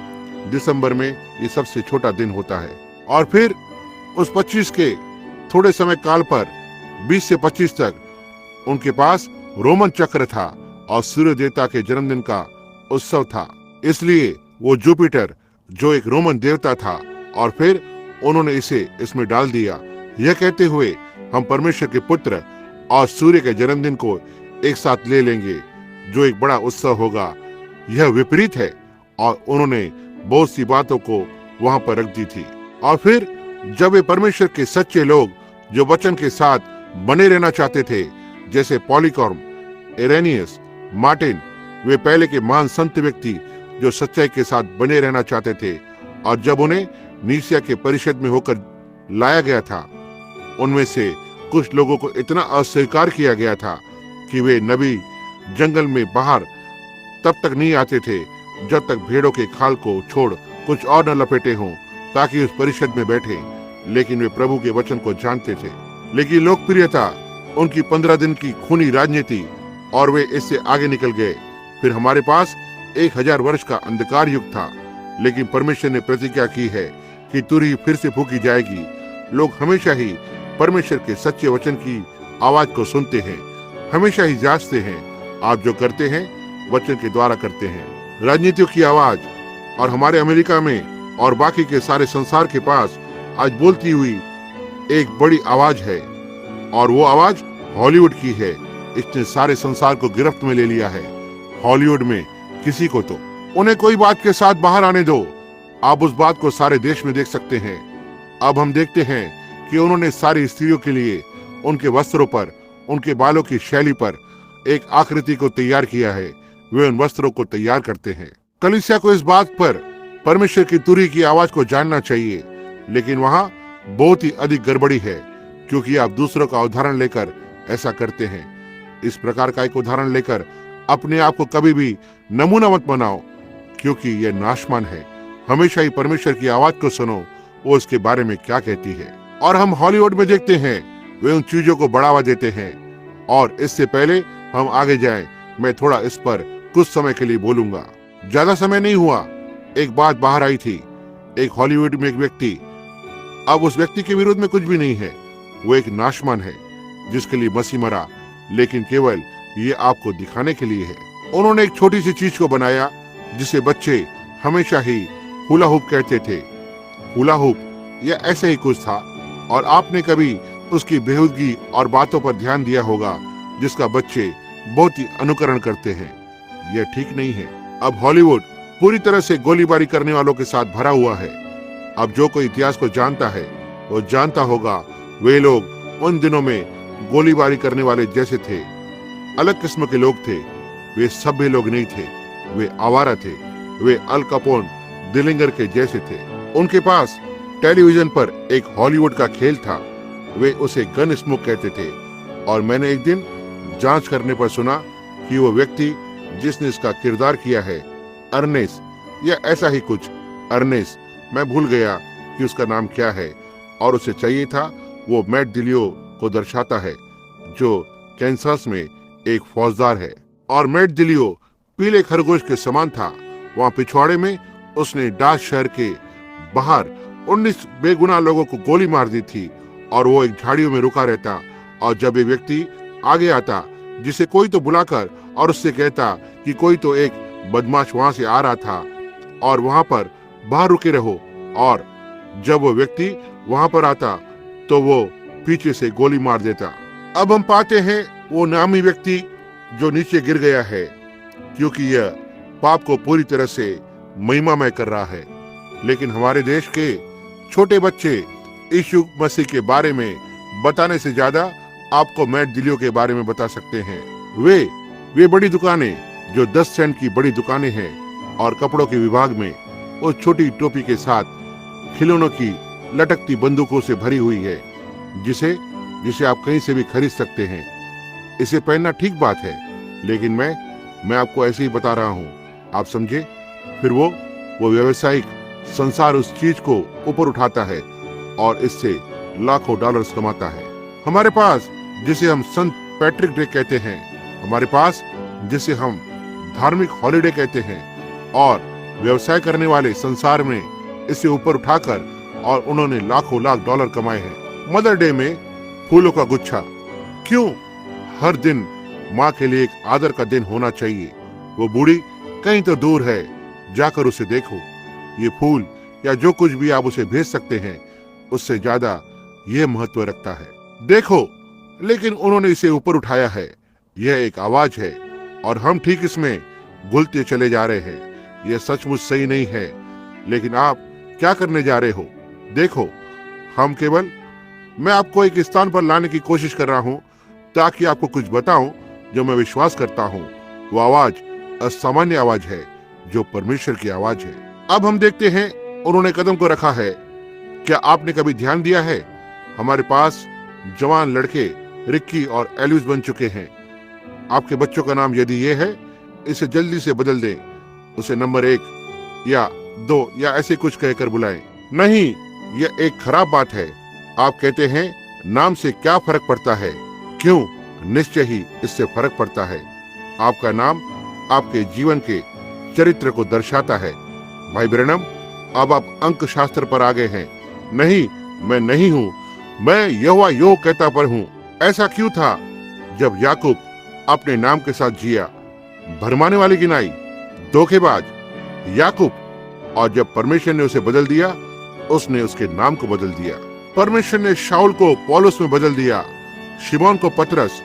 दिसंबर में ये सबसे छोटा दिन होता है। और फिर उस 25 के थोड़े समय काल पर 20 से 25 तक उनके पास रोमन चक्र था और सूर्य देवता के जन्मदिन का उत्सव था। इसलिए वो जुपिटर जो एक रोमन देवता था, और फिर उन्होंने इसे इसमें डाल दिया, यह कहते हुए हम परमेश्वर के पुत्र और सूर्य के जन्मदिन को एक साथ ले लेंगे, जो एक बड़ा उत्सव होगा। यह विपरीत है, और उन्होंने बहुत सी बातों को वहां पर रख दी थी। और फिर जब वे परमेश्वर के सच्चे लोग जो वचन के साथ बने रहना चाहते थे, जैसे पॉलीकॉर्म, इरेनियस, मार्टिन, वे पहले के महान संत व्यक्ति जो सच्चाई के साथ बने रहना चाहते थे, और जब उन्हें नीसिया के परिषद में होकर लाया गया था, उनमें से कुछ लोगों को इतना अस्वीकार किया गया था कि वे नबी जंगल में बाहर तब तक नहीं आते थे जब तक भेड़ों के खाल को छोड़ कुछ और न लपेटे हों, ताकि उस परिषद में बैठे। लेकिन वे प्रभु के वचन को जानते थे। लेकिन लोकप्रियता, उनकी 15 दिन की खूनी राजनीति, और वे इससे आगे निकल गए। फिर हमारे पास 1000 वर्ष का अंधकार युग था। लेकिन परमेश्वर ने प्रतिज्ञा की है कि तुरही फिर से फूकी जाएगी। लोग हमेशा ही परमेश्वर के सच्चे वचन की आवाज को सुनते हैं, हमेशा ही जांचते हैं। आप जो करते हैं वचन के द्वारा करते हैं। राजनीतियों की आवाज, और हमारे अमेरिका में और बाकी के सारे संसार के पास आज बोलती हुई एक बड़ी आवाज है, और वो आवाज हॉलीवुड की है। इसने सारे संसार को गिरफ्त में ले लिया है। हॉलीवुड में किसी को तो उन्हें कोई बात के साथ बाहर आने दो। आप उस बात को सारे देश में देख सकते हैं। अब हम देखते हैं कि उन्होंने सारी स्त्रियों के लिए उनके वस्त्रों पर, उनके बालों की शैली पर एक आकृति को तैयार किया है। वे उन वस्त्रों को तैयार करते हैं। कलीसिया को इस बात पर परमेश्वर की तुरही की आवाज को जानना चाहिए। लेकिन वहां बहुत ही अधिक गड़बड़ी है, क्योंकि आप दूसरों का उदाहरण लेकर ऐसा करते हैं। इस प्रकार का एक उदाहरण लेकर अपने आप को कभी भी नमूना मत बनाओ, क्योंकि यह नाशमान है। हमेशा ही परमेश्वर की आवाज को सुनो, वो उसके बारे में क्या कहती है। और हम हॉलीवुड में देखते हैं, वे उन चीजों को बढ़ावा देते हैं। और इससे पहले हम आगे जाएं, मैं थोड़ा इस पर कुछ समय के लिए बोलूंगा। ज्यादा समय नहीं हुआ, एक बात बाहर आई थी। एक हॉलीवुड में एक व्यक्ति, अब उस व्यक्ति के विरोध में कुछ भी नहीं है, वो एक नाशमान है जिसके लिए मसीह मरा, लेकिन केवल ये आपको दिखाने के लिए है। उन्होंने एक छोटी सी चीज को बनाया जिसे बच्चे हमेशा ही हुला हुप कहते थे। हुला हुप या ऐसे ही कुछ था, और आपने कभी उसकी बेहूदगी और बातों पर ध्यान दिया होगा जिसका बच्चे बहुत ही अनुकरण करते हैं। यह ठीक नहीं है। अब हॉलीवुड पूरी तरह से गोलीबारी करने वालों के साथ भरा हुआ है। अब जो कोई इतिहास को जानता है वो जानता होगा, वे लोग उन दिनों में गोलीबारी करने वाले जैसे थे, अलग किस्म के लोग थे। वे सभ्य लोग नहीं थे, वे आवारा थे। वे अल कैपोन, दिलिंगर के जैसे थे। उनके पास टेलीविजन पर एक हॉलीवुड का खेल था, वे उसे गन स्मोक कहते थे। और मैंने एक दिन जांच करने पर सुना कि वो व्यक्ति जिसने इसका किरदार किया है, अर्नेस या ऐसा ही कुछ, अर्नेस, मैं भूल गया कि उसका नाम क्या है, और उसे चाहिए था, वो मैट डिलियो को दर्शाता है जो कैंसस में एक फौजदार है। और मैट डिलियो पीले खरगोश के समान था। वहां पिछवाड़े में उसने डाच शहर के बाहर 19 बेगुनाह लोगों को गोली मार दी थी, और वो एक झाड़ियों में रुका रहता। और जब एक व्यक्ति आगे आता जिसे कोई तो बुलाकर और उससे कहता कि कोई तो एक बदमाश वहां से आ रहा था और वहां पर बाहर रुके रहो, और जब वो व्यक्ति वहां पर आता तो वो पीछे से गोली मार देता। अब हम पाते हैं वो नामी व्यक्ति जो नीचे गिर गया है, क्योंकि यह पाप को पूरी तरह से महिमामय कर रहा है। लेकिन हमारे देश के छोटे बच्चे यीशु मसीह के बारे में बताने से ज्यादा आपको मैट डिलियो के बारे में बता सकते हैं। वे बड़ी दुकानें जो 10 सेंट की बड़ी दुकानें हैं, और कपड़ों के विभाग में उस छोटी टोपी के साथ खिलौनों की लटकती बंदूकों से भरी हुई है, जिसे जिसे आप कहीं से भी खरीद सकते हैं। इसे पहनना ठीक बात है, लेकिन मैं आपको ऐसे ही बता रहा हूँ, आप समझे। फिर वो व्यावसायिक संसार उस चीज को ऊपर उठाता है और इससे लाखों डॉलर्स कमाता है। हमारे पास जिसे हम संत पैट्रिक डे कहते हैं, हमारे पास जिसे हम धार्मिक हॉलिडे कहते हैं, और व्यवसाय करने वाले संसार में इसे ऊपर उठाकर और उन्होंने लाखों लाख डॉलर कमाए हैं। मदर डे में फूलों का गुच्छा क्यों? हर दिन माँ के लिए एक आदर का दिन होना चाहिए। वो बूढ़ी कहीं तो दूर है, जाकर उसे देखो। ये फूल या जो कुछ भी आप उसे भेज सकते हैं, उससे ज्यादा ये महत्व रखता है। देखो, लेकिन उन्होंने इसे ऊपर उठाया है। यह एक आवाज है और हम ठीक इसमें घुलते चले जा रहे हैं। यह सचमुच सही नहीं है, लेकिन आप क्या करने जा रहे हो? देखो, मैं आपको एक स्थान पर लाने की कोशिश कर रहा हूँ ताकि आपको कुछ बताऊं जो मैं विश्वास करता हूँ। वो आवाज असामान्य आवाज है, जो परमेश्वर की आवाज है। अब हम देखते हैं उन्होंने कदम को रखा है। क्या आपने कभी ध्यान दिया है? हमारे पास जवान लड़के रिक्की और एल्विस बन चुके हैं। आपके बच्चों का नाम यदि ये है, इसे जल्दी से बदल दें। उसे नंबर 1 या 2 या ऐसे कुछ कहकर बुलाएं। नहीं, यह एक खराब बात है। आप कहते हैं नाम से क्या फर्क पड़ता है? क्यों? निश्चय ही इससे फर्क पड़ता है। आपका नाम आपके जीवन के चरित्र को दर्शाता है। भाई ब्रैनम, अब आप अंक शास्त्र पर आ गए हैं। नहीं, मैं नहीं हूँ, मैं यहोवा यो कहता पर हूँ। ऐसा क्यों था जब याकूब अपने नाम के साथ जिया? भरमाने वाली गिनाई, धोखेबाज याकूब। और जब परमेश्वर ने उसे बदल दिया, उसने उसके नाम को बदल दिया। परमेश्वर ने शाऊल को पौलुस में बदल दिया, शिमोन को पतरस।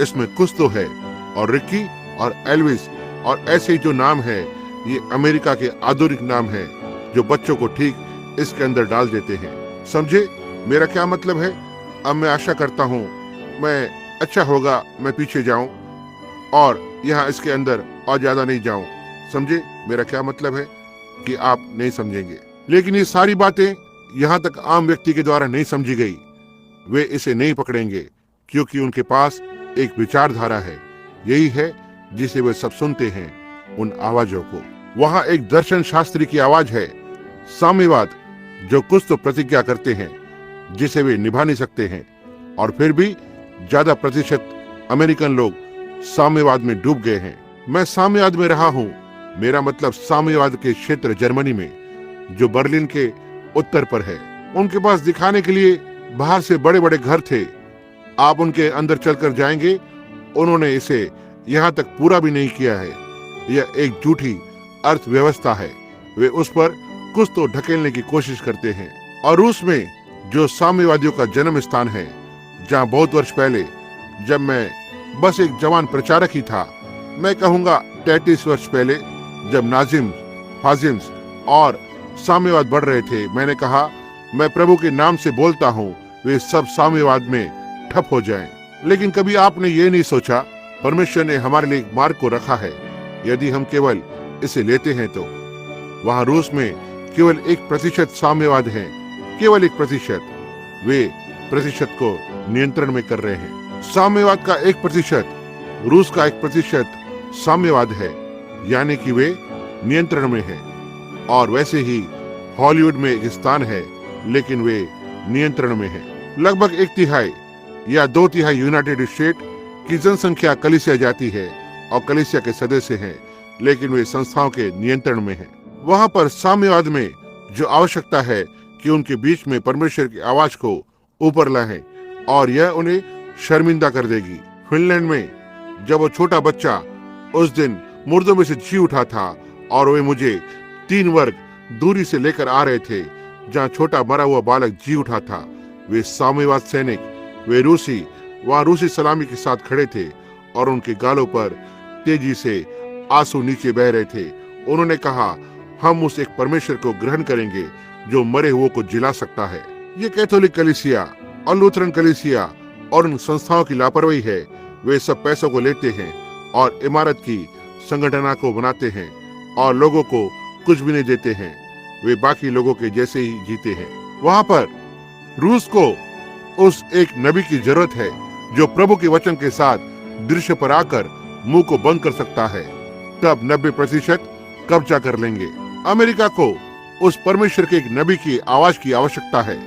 इसमें कुछ तो है। और रिक्की और एल्विस और ऐसे जो नाम है, ये अमेरिका के आधुनिक नाम है जो बच्चों को ठीक इसके अंदर डाल देते हैं। समझे मेरा क्या मतलब है? अब मैं आशा करता हूँ मैं अच्छा होगा मैं पीछे जाऊं और यहाँ इसके अंदर और ज्यादा नहीं जाऊं। समझे मेरा क्या मतलब है कि आप नहीं समझेंगे। लेकिन ये सारी बातें यहाँ तक आम व्यक्ति के द्वारा नहीं समझी गई। वे इसे नहीं पकड़ेंगे क्योंकि उनके पास एक विचारधारा है। यही है जिसे वे सब सुनते हैं, उन आवाजों को। वहाँ एक दर्शन शास्त्री की आवाज है, साम्यवाद, जो कुछ तो प्रतिज्ञा करते हैं जिसे वे निभा नहीं सकते हैं। और फिर भी ज्यादा प्रतिशत अमेरिकन लोग साम्यवाद में डूब गए हैं। मैं साम्यवाद में रहा हूँ। मेरा मतलब साम्यवाद के क्षेत्र जर्मनी में, जो बर्लिन के उत्तर पर है। उनके पास दिखाने के लिए बाहर से बड़े बड़े घर थे। आप उनके अंदर चलकर जाएंगे, उन्होंने इसे यहाँ तक पूरा भी नहीं किया है। यह एक झूठी अर्थव्यवस्था है। वे उस पर कुछ तो ढकेलने की कोशिश करते हैं। और रूस में, जो साम्यवादियों का जन्म स्थान है, जहाँ बहुत वर्ष पहले जब मैं बस एक जवान प्रचारक ही था, मैं कहूँगा 33 वर्ष पहले, जब नाजिम, फाजिम्स और साम्यवाद बढ़ रहे थे, मैंने कहा मैं प्रभु के नाम से बोलता हूँ वे सब साम्यवाद में ठप हो जाएं। लेकिन कभी आपने ये नहीं सोचा परमेश्वर ने हमारे लिए एक मार्ग को रखा है। यदि हम केवल इसे लेते हैं तो वहाँ रूस में केवल 1% साम्यवाद है, केवल 1%। वे प्रतिशत को नियंत्रण में कर रहे हैं। साम्यवाद का 1%, रूस का 1% साम्यवाद है, यानी कि वे नियंत्रण में है। और वैसे ही हॉलीवुड में एक स्थान है, लेकिन वे नियंत्रण में है। लगभग 1/3 या 2/3 यूनाइटेड स्टेट की जनसंख्या कलीसिया जाती है और कलीसिया के सदस्य हैं, लेकिन वे संस्थाओं के नियंत्रण में हैं। वहां पर साम्यवाद में जो आवश्यकता है कि उनके बीच में परमेश्वर की आवाज को ऊपर लाएं, और यह उन्हें शर्मिंदा कर देगी। फिनलैंड में जब वो छोटा बच्चा उस दिन मुर्दों में से जी उठा था और वे मुझे 3 वर्ग दूरी से लेकर आ रहे थे, जहाँ छोटा मरा हुआ बालक जी उठा था। वे साम्यवाद सैनिक, वे रूसी वहाँ रूसी सलामी के साथ खड़े थे और उनके गालों पर तेजी से आंसू नीचे बह रहे थे। उन्होंने कहा, हम उस एक परमेश्वर को ग्रहण करेंगे जो मरे हुओं को जिला सकता है। ये कैथोलिक कलीसिया और लूथरन कलीसिया और उन संस्थाओं की लापरवाही है। वे सब पैसों को लेते हैं और इमारत की संगठना को बनाते हैं और लोगों को कुछ भी नहीं देते हैं। वे बाकी लोगों के जैसे ही जीते हैं। वहां पर रूस को उस एक नबी की जरूरत है जो प्रभु के वचन के साथ दृश्य पर आकर मुंह को बंद कर सकता है। तब 90% कब्जा कर लेंगे। अमेरिका को उस परमेश्वर के एक नबी की आवाज की आवश्यकता है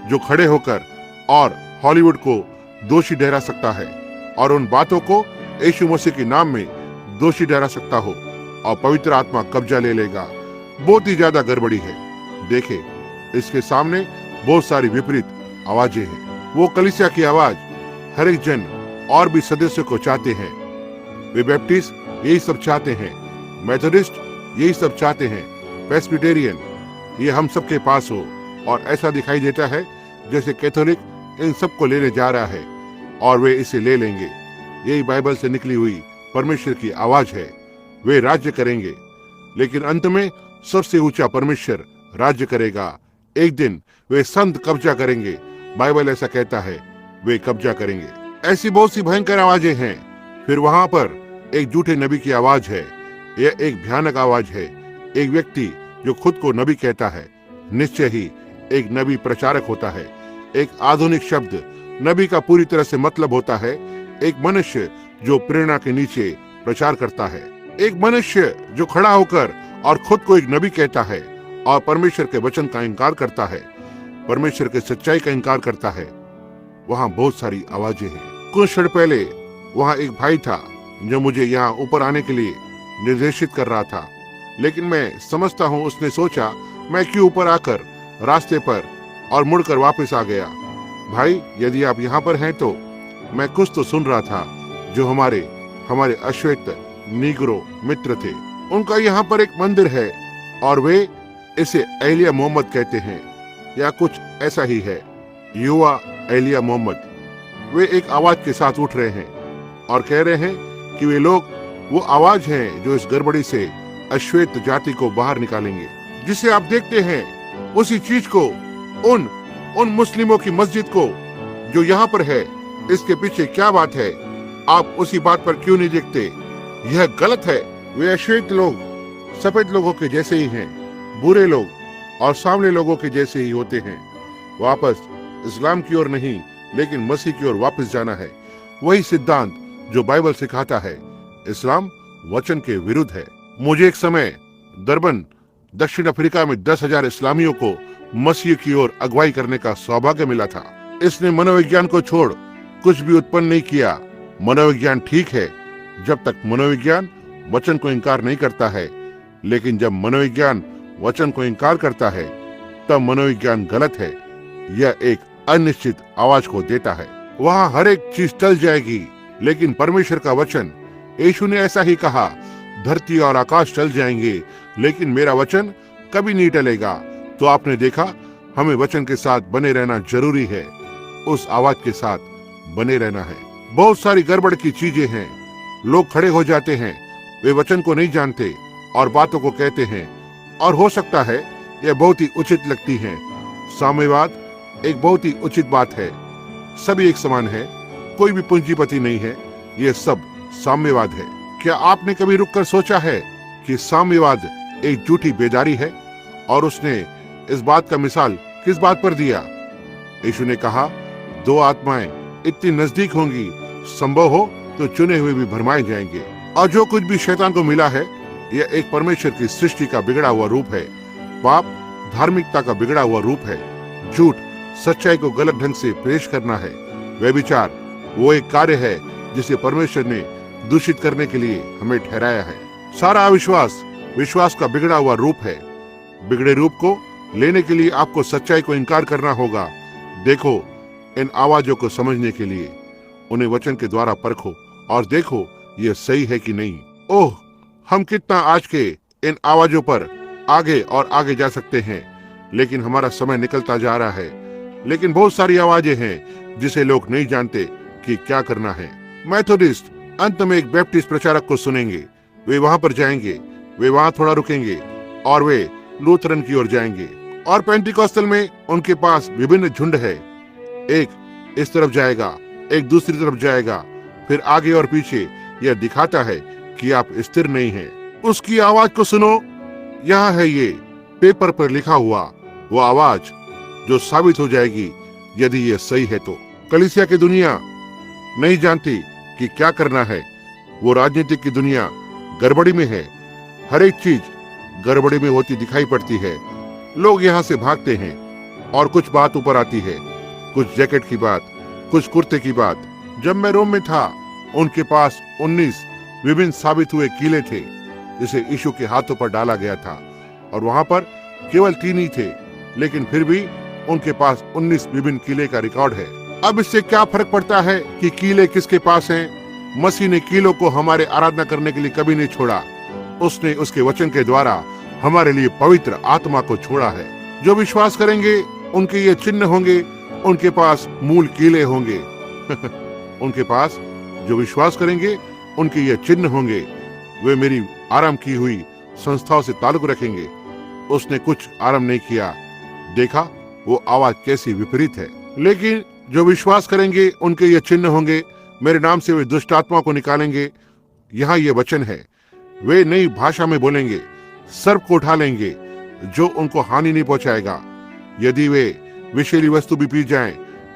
जो खड़े होकर और हॉलीवुड को दोषी ठहरा सकता है और उन बातों को यीशु मसीह के नाम में दोषी ठहरा सकता हो, और पवित्र आत्मा कब्जा ले लेगा। बहुत ही ज्यादा गड़बड़ी है। देखे, इसके सामने बहुत सारी विपरीत आवाजें हैं। वो कलीसिया की आवाज हर एक जन और भी सदस्यों को चाहते हैं। वे बैप्टिस्ट यही सब चाहते हैं, मेथोडिस्ट यही सब चाहते हैं, प्रेस्बिटेरियन ये हम सबके पास हो। और ऐसा दिखाई देता है जैसे कैथोलिक इन सबको लेने जा रहा है और वे इसे ले लेंगे। यही बाइबल से निकली हुई परमेश्वर की आवाज है। वे राज्य करेंगे, लेकिन अंत में सबसे ऊंचा परमेश्वर राज्य करेगा। एक दिन वे संत कब्जा करेंगे। बाइबल ऐसा कहता है, वे कब्जा करेंगे। ऐसी बहुत सी भयंकर आवाजें हैं। फिर वहां पर एक झूठे नबी की आवाज है। यह एक भयानक आवाज है। एक व्यक्ति जो खुद को नबी कहता है निश्चय ही एक नबी प्रचारक होता है। एक आधुनिक शब्द नबी का पूरी तरह से मतलब होता है एक मनुष्य जो प्रेरणा के नीचे प्रचार करता है। एक मनुष्य जो खड़ा होकर और खुद को एक नबी कहता है और परमेश्वर के वचन का इंकार करता है, परमेश्वर के सच्चाई का इंकार करता है। वहां बहुत सारी आवाजें हैं। कुछ क्षण पहले वहां एक भाई था जो मुझे यहाँ ऊपर आने के लिए निर्देशित कर रहा था, लेकिन मैं समझता हूँ उसने सोचा मैं क्यों ऊपर आकर रास्ते पर और मुड़कर वापस आ गया। भाई, यदि आप यहाँ पर हैं तो मैं कुछ तो सुन रहा था जो हमारे अश्वेत नीग्रो मित्र थे। उनका यहाँ पर एक मंदिर है और वे इसे एलिया मोहम्मद कहते हैं या कुछ ऐसा ही है, युवा एलिया मोहम्मद। वे एक आवाज के साथ उठ रहे हैं और कह रहे हैं कि वे लोग वो आवाज हैं जो इस गड़बड़ी से अश्वेत जाति को बाहर निकालेंगे। जिसे आप देखते हैं उसी चीज को, उन मुस्लिमों की मस्जिद को जो यहाँ पर है, इसके पीछे क्या बात है? आप उसी बात पर क्यों नहीं देखते? यह गलत है। वे अश्वेत लोग सफेद लोगों के जैसे ही हैं, बुरे लोग और सांवले लोगों के जैसे ही होते हैं। वापस इस्लाम की ओर नहीं, लेकिन मसीह की ओर वापस जाना है। वही सिद्धांत जो बाइबल सिखाता है। इस्लाम वचन के विरुद्ध है। मुझे एक समय दरबन दक्षिण अफ्रीका में 10,000 इस्लामियों को मसीह की ओर अगुवाई करने का सौभाग्य मिला था। इसने मनोविज्ञान को छोड़ कुछ भी उत्पन्न नहीं किया। मनोविज्ञान ठीक है जब तक मनोविज्ञान वचन को इनकार नहीं करता है, लेकिन जब मनोविज्ञान वचन को इनकार करता है तब मनोविज्ञान गलत है। यह एक अनिश्चित आवाज को देता है। वहाँ हर एक चीज टल जाएगी, लेकिन परमेश्वर का वचन, यीशु ने ऐसा ही कहा, धरती और आकाश टल जाएंगे लेकिन मेरा वचन कभी नहीं टलेगा। तो आपने देखा, हमें वचन के साथ बने रहना जरूरी है। उस आवाज के साथ बने रहना है। बहुत सारी गड़बड़ की चीजें हैं। लोग खड़े हो जाते हैं, वे वचन को नहीं जानते और बातों को कहते हैं, और हो सकता है यह बहुत ही उचित लगती है। साम्यवाद एक बहुत ही उचित बात है। सभी एक समान है, कोई भी पूंजीपति नहीं है। यह सब साम्यवाद है। क्या आपने कभी रुककर सोचा है कि साम्यवाद एक झूठी बेदारी है? और उसने इस बात का मिसाल किस बात पर दिया? यीशु ने कहा, 2 आत्माएं इतनी नजदीक होंगी, संभव हो तो चुने हुए भी भरमाए जाएंगे। और जो कुछ भी शैतान को मिला है, यह एक परमेश्वर की सृष्टि का बिगड़ा हुआ रूप है। पाप धार्मिकता का बिगड़ा हुआ रूप है। झूठ सच्चाई को गलत ढंग से पेश करना है। व्यभिचार वो एक कार्य है जिसे परमेश्वर ने दूषित करने के लिए हमें ठहराया है। सारा अविश्वास विश्वास का बिगड़ा हुआ रूप है। बिगड़े रूप को लेने के लिए आपको सच्चाई को इनकार करना होगा। देखो, इन आवाजों को समझने के लिए उन्हें वचन के द्वारा परखो और देखो ये सही है कि नहीं। ओह, हम कितना आज के इन आवाजों पर आगे और आगे जा सकते हैं, लेकिन हमारा समय निकलता जा रहा है। लेकिन बहुत सारी आवाजें हैं जिसे लोग नहीं जानते कि क्या करना है। मेथोडिस्ट अंत में एक बैप्टिस्ट प्रचारक को सुनेंगे। वे वहां पर जाएंगे, वे वहां थोड़ा रुकेंगे और वे लूथरन की ओर जाएंगे। और पेंटिकॉस्टल में उनके पास विभिन्न झुंड है। एक इस तरफ जाएगा, एक दूसरी तरफ जाएगा, फिर आगे और पीछे। यह दिखाता है कि आप स्थिर नहीं हैं। उसकी आवाज को सुनो। यहाँ है ये पेपर पर लिखा हुआ वो आवाज। जो साबित हो जाएगी यदि ये सही है तो। कलीसिया की दुनिया नहीं जानती कि क्या करना है। वो राजनीतिक की दुनिया गड़बड़ी में है। हर एक चीज गड़बड़ी में होती दिखाई पड़ती है। लोग यहाँ से भागते हैं और कुछ बात ऊपर आती है, कुछ जैकेट की बात, कुछ कुर्ते की बात। जब मैं रोम में था, उनके पास 19 विभिन्न साबित हुए कीले थे जिसे यीशु के हाथों पर डाला गया था, और वहां पर केवल 3 ही थे, लेकिन फिर भी उनके पास 19 विभिन्न कीले का रिकॉर्ड है। अब इससे क्या फर्क पड़ता है कि कीले किसके पास हैं? मसीह ने कीलों को हमारे आराधना करने के लिए कभी नहीं छोड़ा। उसने उसके वचन के द्वारा हमारे लिए पवित्र आत्मा को छोड़ा है। जो विश्वास करेंगे उनके ये चिन्ह होंगे, उनके पास मूल कीले होंगे। उनके पास जो विश्वास करेंगे उनके ये चिन्ह होंगे। वे मेरी आराम की हुई संस्थाओं से ताल्लुक रखेंगे। उसने कुछ आराम नहीं किया। देखा वो आवाज कैसी विपरीत है। लेकिन जो विश्वास करेंगे उनके ये चिन्ह होंगे। मेरे नाम से वे दुष्ट आत्मा को निकालेंगे। यहाँ ये वचन है। वे नई भाषा में बोलेंगे, सर्प को उठा लेंगे जो उनको हानि नहीं पहुंचाएगा। यदि वे विषैली वस्तु भी पी जाएं,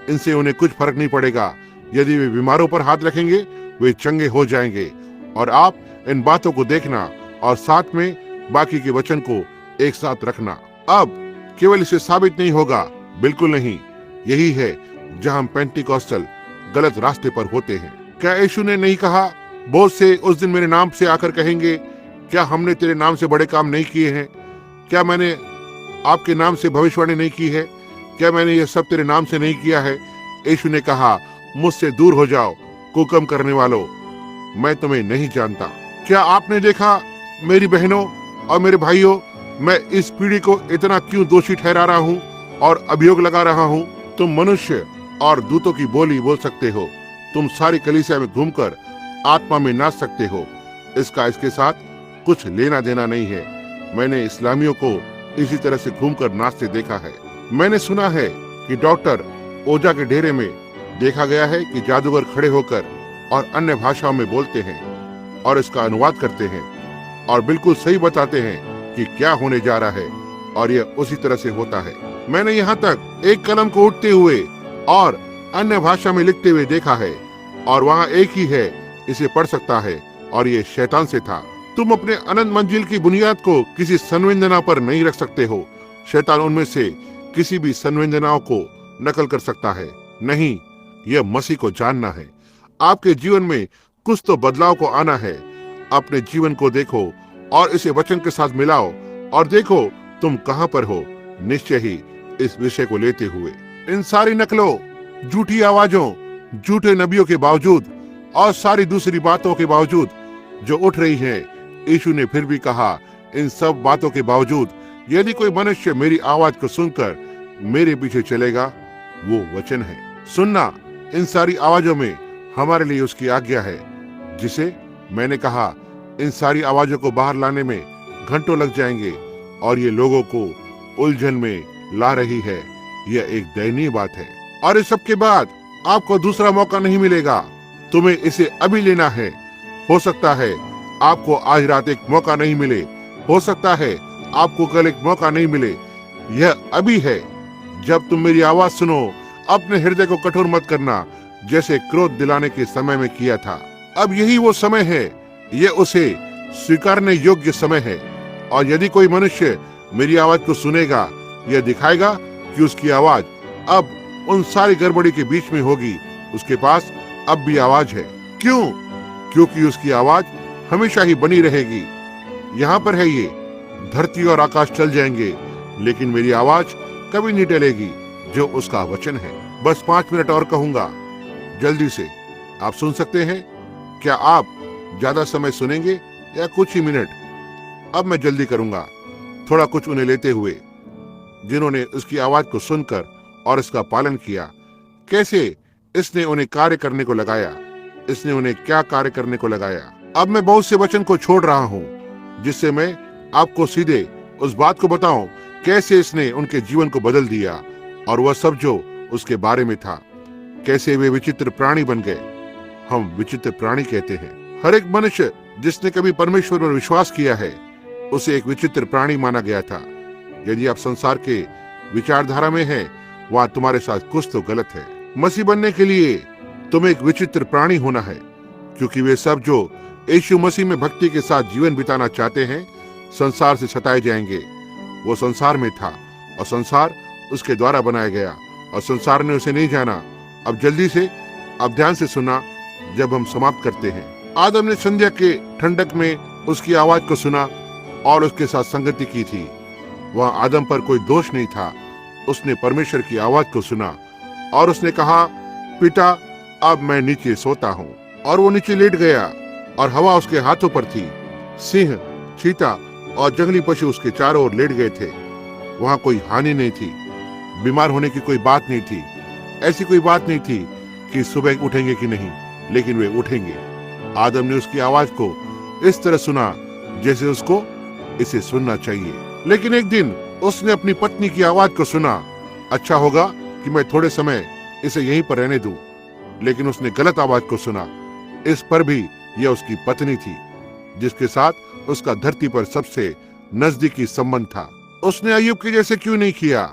इनसे उन्हें कुछ फर्क नहीं पड़ेगा। यदि वे बीमारों पर हाथ रखेंगे, वे चंगे हो जाएंगे। और आप इन बातों को देखना और साथ में बाकी के वचन को एक साथ रखना। अब केवल इसे साबित नहीं होगा, बिल्कुल नहीं। यही है जहां हम पेंटिकॉस्टल गलत रास्ते पर होते हैं। क्या यीशु ने नहीं कहा, बहुत से उस दिन मेरे नाम से आकर कहेंगे, क्या हमने तेरे नाम से बड़े काम नहीं किए हैं? क्या मैंने आपके नाम से भविष्यवाणी नहीं की है? क्या मैंने ये सब तेरे नाम से नहीं किया है? यीशु ने कहा, मुझसे दूर हो जाओ कुकर्म करने वालों, मैं तुम्हें नहीं जानता। क्या आपने देखा मेरी बहनों और मेरे भाइयों, मैं इस पीढ़ी को इतना क्यों दोषी ठहरा रहा हूँ और अभियोग लगा रहा हूँ? तुम मनुष्य और दूतों की बोली बोल सकते हो। तुम सारी कलीसिया में घूमकर आत्मा में नाच सकते हो। इसका इसके साथ कुछ लेना देना नहीं है। मैंने इस्लामियों को इसी तरह से घूमकर नाचते देखा है। मैंने सुना है कि डॉक्टर ओझा के डेरे में देखा गया है कि जादूगर खड़े होकर और अन्य भाषाओं में बोलते हैं और इसका अनुवाद करते हैं और बिल्कुल सही बताते हैं कि क्या होने जा रहा है, और यह उसी तरह से होता है। मैंने यहाँ तक एक कलम को उठते हुए और अन्य भाषा में लिखते हुए देखा है, और वहाँ एक ही है इसे पढ़ सकता है, और ये शैतान से था। तुम अपने अनंत मंजिल की बुनियाद को किसी संवेदना पर नहीं रख सकते हो। शैतान उनमें से किसी भी संवेदनाओं को नकल कर सकता है। नहीं, यह मसीह को जानना है। आपके जीवन में कुछ तो बदलाव को आना है। अपने जीवन को देखो और इसे वचन के साथ मिलाओ और देखो तुम कहां पर हो। निश्चय ही इस विषय को लेते हुए इन सारी नकलों, झूठी आवाजों, झूठे नबियों के बावजूद और सारी दूसरी बातों के बावजूद जो उठ रही हैं, यीशु ने फिर भी कहा, इन सब बातों के बावजूद यदि कोई मनुष्य मेरी आवाज को सुनकर मेरे पीछे चलेगा, वो वचन है। सुनना इन सारी आवाजों में हमारे लिए उसकी आज्ञा है। जिसे मैंने कहा, इन सारी आवाजों को बाहर लाने में घंटों लग जाएंगे और ये लोगों को उलझन में ला रही है। यह एक दयनीय बात है। और इस सब के बाद आपको दूसरा मौका नहीं मिलेगा। तुम्हें इसे अभी लेना है। हो सकता है आपको आज रात एक मौका नहीं मिले, हो सकता है आपको कल एक मौका नहीं मिले। यह अभी है जब तुम मेरी आवाज सुनो। अपने हृदय को कठोर मत करना, जैसे क्रोध दिलाने के समय में किया था। अब यही वो समय है। यह उसे स्वीकारने योग्य समय है। और यदि कोई मनुष्य मेरी आवाज को सुनेगा, यह दिखाएगा कि उसकी आवाज अब उन सारी गड़बड़ी के बीच में होगी। उसके पास अब भी आवाज है। क्यों? क्योंकि उसकी आवाज हमेशा ही बनी रहेगी। यहाँ पर है ये, धरती और आकाश चल जाएंगे, लेकिन मेरी आवाज कभी नहीं टलेगी, जो उसका वचन है। बस 5 मिनट और कहूंगा, जल्दी से आप सुन सकते हैं। क्या आप ज्यादा समय सुनेंगे या कुछ ही मिनट? अब मैं जल्दी करूंगा, थोड़ा कुछ उन्हें लेते हुए, जिन्होंने उसकी आवाज को सुनकर और इसका पालन किया। कैसे इसने उन्हें कार्य करने को लगाया। इसने उन्हें क्या कार्य करने को लगाया। अब मैं बहुत से वचन को छोड़ रहा हूँ, जिससे मैं आपको सीधे उस बात को बताऊं कैसे इसने उनके जीवन को बदल दिया, और वह सब जो उसके बारे में था। कैसे वे विचित्र प्राणी बन गए। हम विचित्र प्राणी कहते हैं। हर एक मनुष्य जिसने कभी परमेश्वर पर विश्वास किया है, उसे एक विचित्र प्राणी माना गया था। यदि आप संसार के विचारधारा में हैं, वहाँ तुम्हारे साथ कुछ तो गलत है। मसीह बनने के लिए तुम्हें एक विचित्र प्राणी होना है, क्योंकि वे सब जो यीशु मसीह में भक्ति के साथ जीवन बिताना चाहते हैं संसार से सताए जाएंगे। वो संसार में था और संसार उसके द्वारा बनाया गया और संसार ने उसे नहीं जाना। अब जल्दी से, अब ध्यान से सुना जब हम समाप्त करते हैं। आदम ने संध्या के ठंडक में उसकी आवाज को सुना और उसके साथ संगति की थी। वहाँ आदम पर कोई दोष नहीं था। उसने परमेश्वर की आवाज को सुना और उसने कहा, पिता अब मैं नीचे सोता हूँ। और वो नीचे लेट गया और हवा उसके हाथों पर थी। सिंह, चीता और जंगली पशु उसके चारों ओर लेट गए थे। वहाँ कोई हानि नहीं थी, बीमार होने की कोई बात नहीं थी, ऐसी कोई बात नहीं थी कि सुबह उठेंगे कि नहीं, लेकिन वे उठेंगे। आदम ने उसकी आवाज को इस तरह सुना जैसे उसको इसे सुनना चाहिए। लेकिन एक दिन उसने अपनी पत्नी की आवाज को सुना, अच्छा होगा कि मैं थोड़े समय इसे यहीं पर रहने दूं। लेकिन उसने गलत आवाज को सुना। इस पर भी यह उसकी पत्नी थी, जिसके साथ उसका धरती पर सबसे नजदीकी संबंध था। उसने अय्यूब के जैसे क्यों नहीं किया?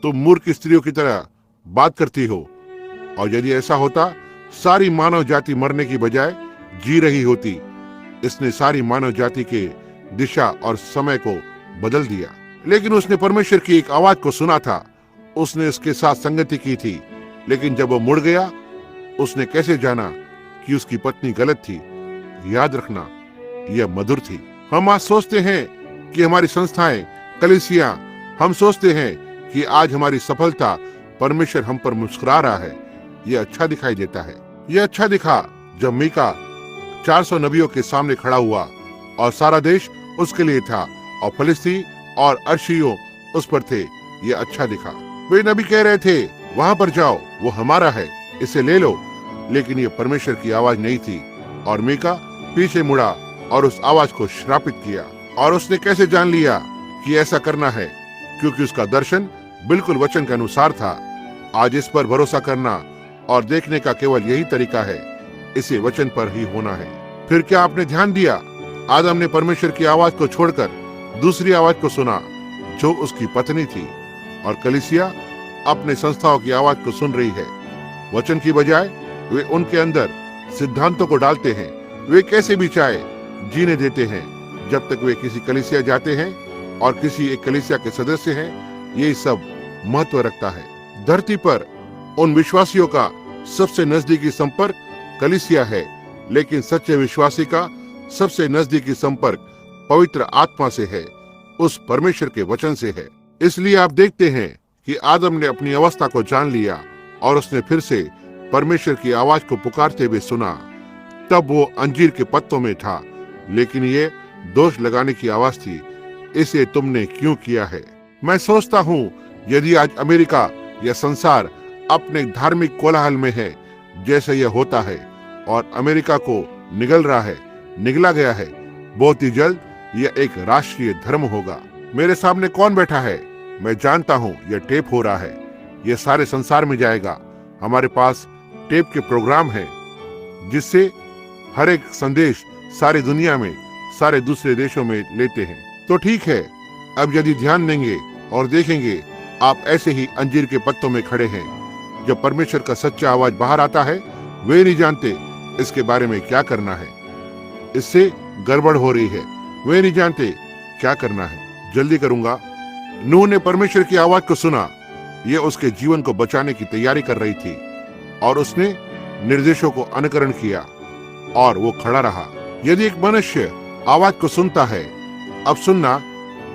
तुम मूर्ख स्त्रियों की तरह बात करती हो। और यदि ऐसा होता, सारी मानव जाति मरने की बजाय जी रही होती। इसने सारी मानव जाति के दिशा और समय को बदल दिया। लेकिन उसने परमेश्वर की एक आवाज को सुना था। उसने इसके साथ संगति की थी। लेकिन जब वो मुड़ गया, उसने कैसे जाना कि उसकी पत्नी गलत थी? याद रखना, यह मधुर थी। हम आज सोचते हैं कि हमारी संस्थाएं, कलीसिया, हम सोचते हैं कि आज हमारी सफलता, परमेश्वर हम पर मुस्कुरा रहा है। यह अच्छा दिखाई देता है। यह अच्छा दिखा जब मीका 400 नबियों के सामने खड़ा हुआ और सारा देश उसके लिए था और फलिस्ती और अर्शियों उस पर थे। यह अच्छा दिखा। वे नबी कह रहे थे, वहां पर जाओ, वो हमारा है, इसे ले लो। लेकिन यह परमेश्वर की आवाज नहीं थी। और मीका पीछे मुड़ा और उस आवाज को श्रापित किया। और उसने कैसे जान लिया कि ऐसा करना है? क्योंकि उसका दर्शन बिल्कुल वचन के अनुसार था। आज इस पर भरोसा करना और देखने का केवल यही तरीका है, इसे वचन पर ही होना है। फिर क्या आपने ध्यान दिया? आदम ने परमेश्वर की आवाज को छोड़कर दूसरी आवाज को सुना, जो उसकी पत्नी थी। और कलीसिया अपने संस्थाओं की आवाज को सुन रही है। वचन की बजाय वे उनके अंदर सिद्धांतों को डालते हैं। वे कैसे भी चाहे जीने देते हैं। जब तक वे किसी कलीसिया जाते हैं और किसी एक कलीसिया के सदस्य हैं, यही सब महत्व रखता है। धरती पर उन विश्वासियों का सबसे नजदीकी संपर्क कलीसिया है, लेकिन सच्चे विश्वासी का सबसे नजदीकी संपर्क पवित्र आत्मा से है, उस परमेश्वर के वचन से है। इसलिए आप देखते हैं कि आदम ने अपनी अवस्था को जान लिया और उसने फिर से परमेश्वर की आवाज को पुकारते हुए सुना। तब वो अंजीर के पत्तों में था, लेकिन ये दोष लगाने की आवाज थी, इसे तुमने क्यों किया है? मैं सोचता हूँ यदि आज अमेरिका या संसार अपने धार्मिक कोलाहल में है, जैसे यह होता है और अमेरिका को निगला गया है, बहुत ही जल्द यह एक राष्ट्रीय धर्म होगा। मेरे सामने कौन बैठा है? मैं जानता हूँ यह टेप हो रहा है। यह सारे संसार में जाएगा। हमारे पास टेप के प्रोग्राम हैं, जिससे हर एक संदेश सारी दुनिया में, सारे दूसरे देशों में लेते हैं। तो ठीक है, अब यदि ध्यान देंगे और देखेंगे, आप ऐसे ही अंजीर के पत्तों में खड़े हैं। जब परमेश्वर का सच्चा आवाज बाहर आता है, वे नहीं जानते इसके बारे में क्या करना है। इससे गड़बड़ हो रही है, वे नहीं जानते क्या करना है। जल्दी करूंगा। नूह ने परमेश्वर की आवाज को सुना। यह उसके जीवन को बचाने की तैयारी कर रही थी और उसने निर्देशों को अनुकरण किया और वो खड़ा रहा। यदि एक मनुष्य आवाज को सुनता है, अब सुनना,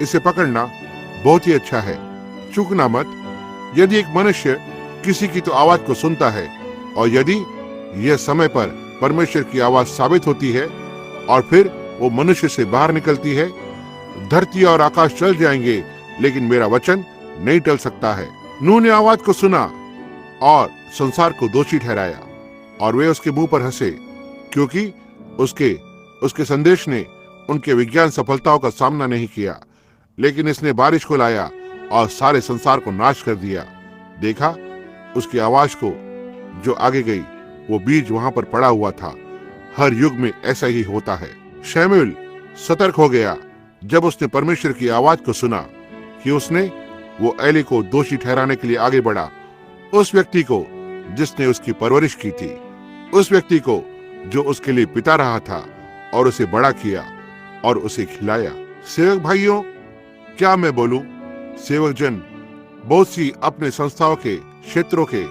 इसे पकड़ना बहुत ही अच्छा है, चूकना मत। यदि एक मनुष्य किसी की तो आवाज को सुनता है और यदि यह समय पर परमेश्वर की आवाज साबित होती है और फिर वो मनुष्य से बाहर निकलती है, धरती और आकाश चल जाएंगे, लेकिन मेरा वचन नहीं टल सकता है। नूह ने आवाज को सुना और संसार को दोषी ठहराया और वे उसके मुंह पर हंसे, क्योंकि उसके संदेश ने उनके विज्ञान सफलताओं का सामना नहीं किया। लेकिन इसने बारिश को लाया और सारे संसार को नाश कर दिया। देखा, उसकी आवाज को जो आगे गई, वो बीज वहां पर पड़ा हुआ था। हर युग में ऐसा ही होता है। शमूएल सतर्क हो गया जब उसने परमेश्वर की आवाज को सुना कि उसने वो एली को दोषी ठहराने के लिए आगे बढ़ा उस व्यक्ति को जिसने उसकी परवरिश की थी, उस व्यक्ति को जो उसके लिए पिता रहा था और उसे बड़ा किया और उसे खिलाया। सेवक भाइयों, क्या मैं बोलूं, सेवक जन बहुत सी अपने संस्थाओं के, क्षेत्रों के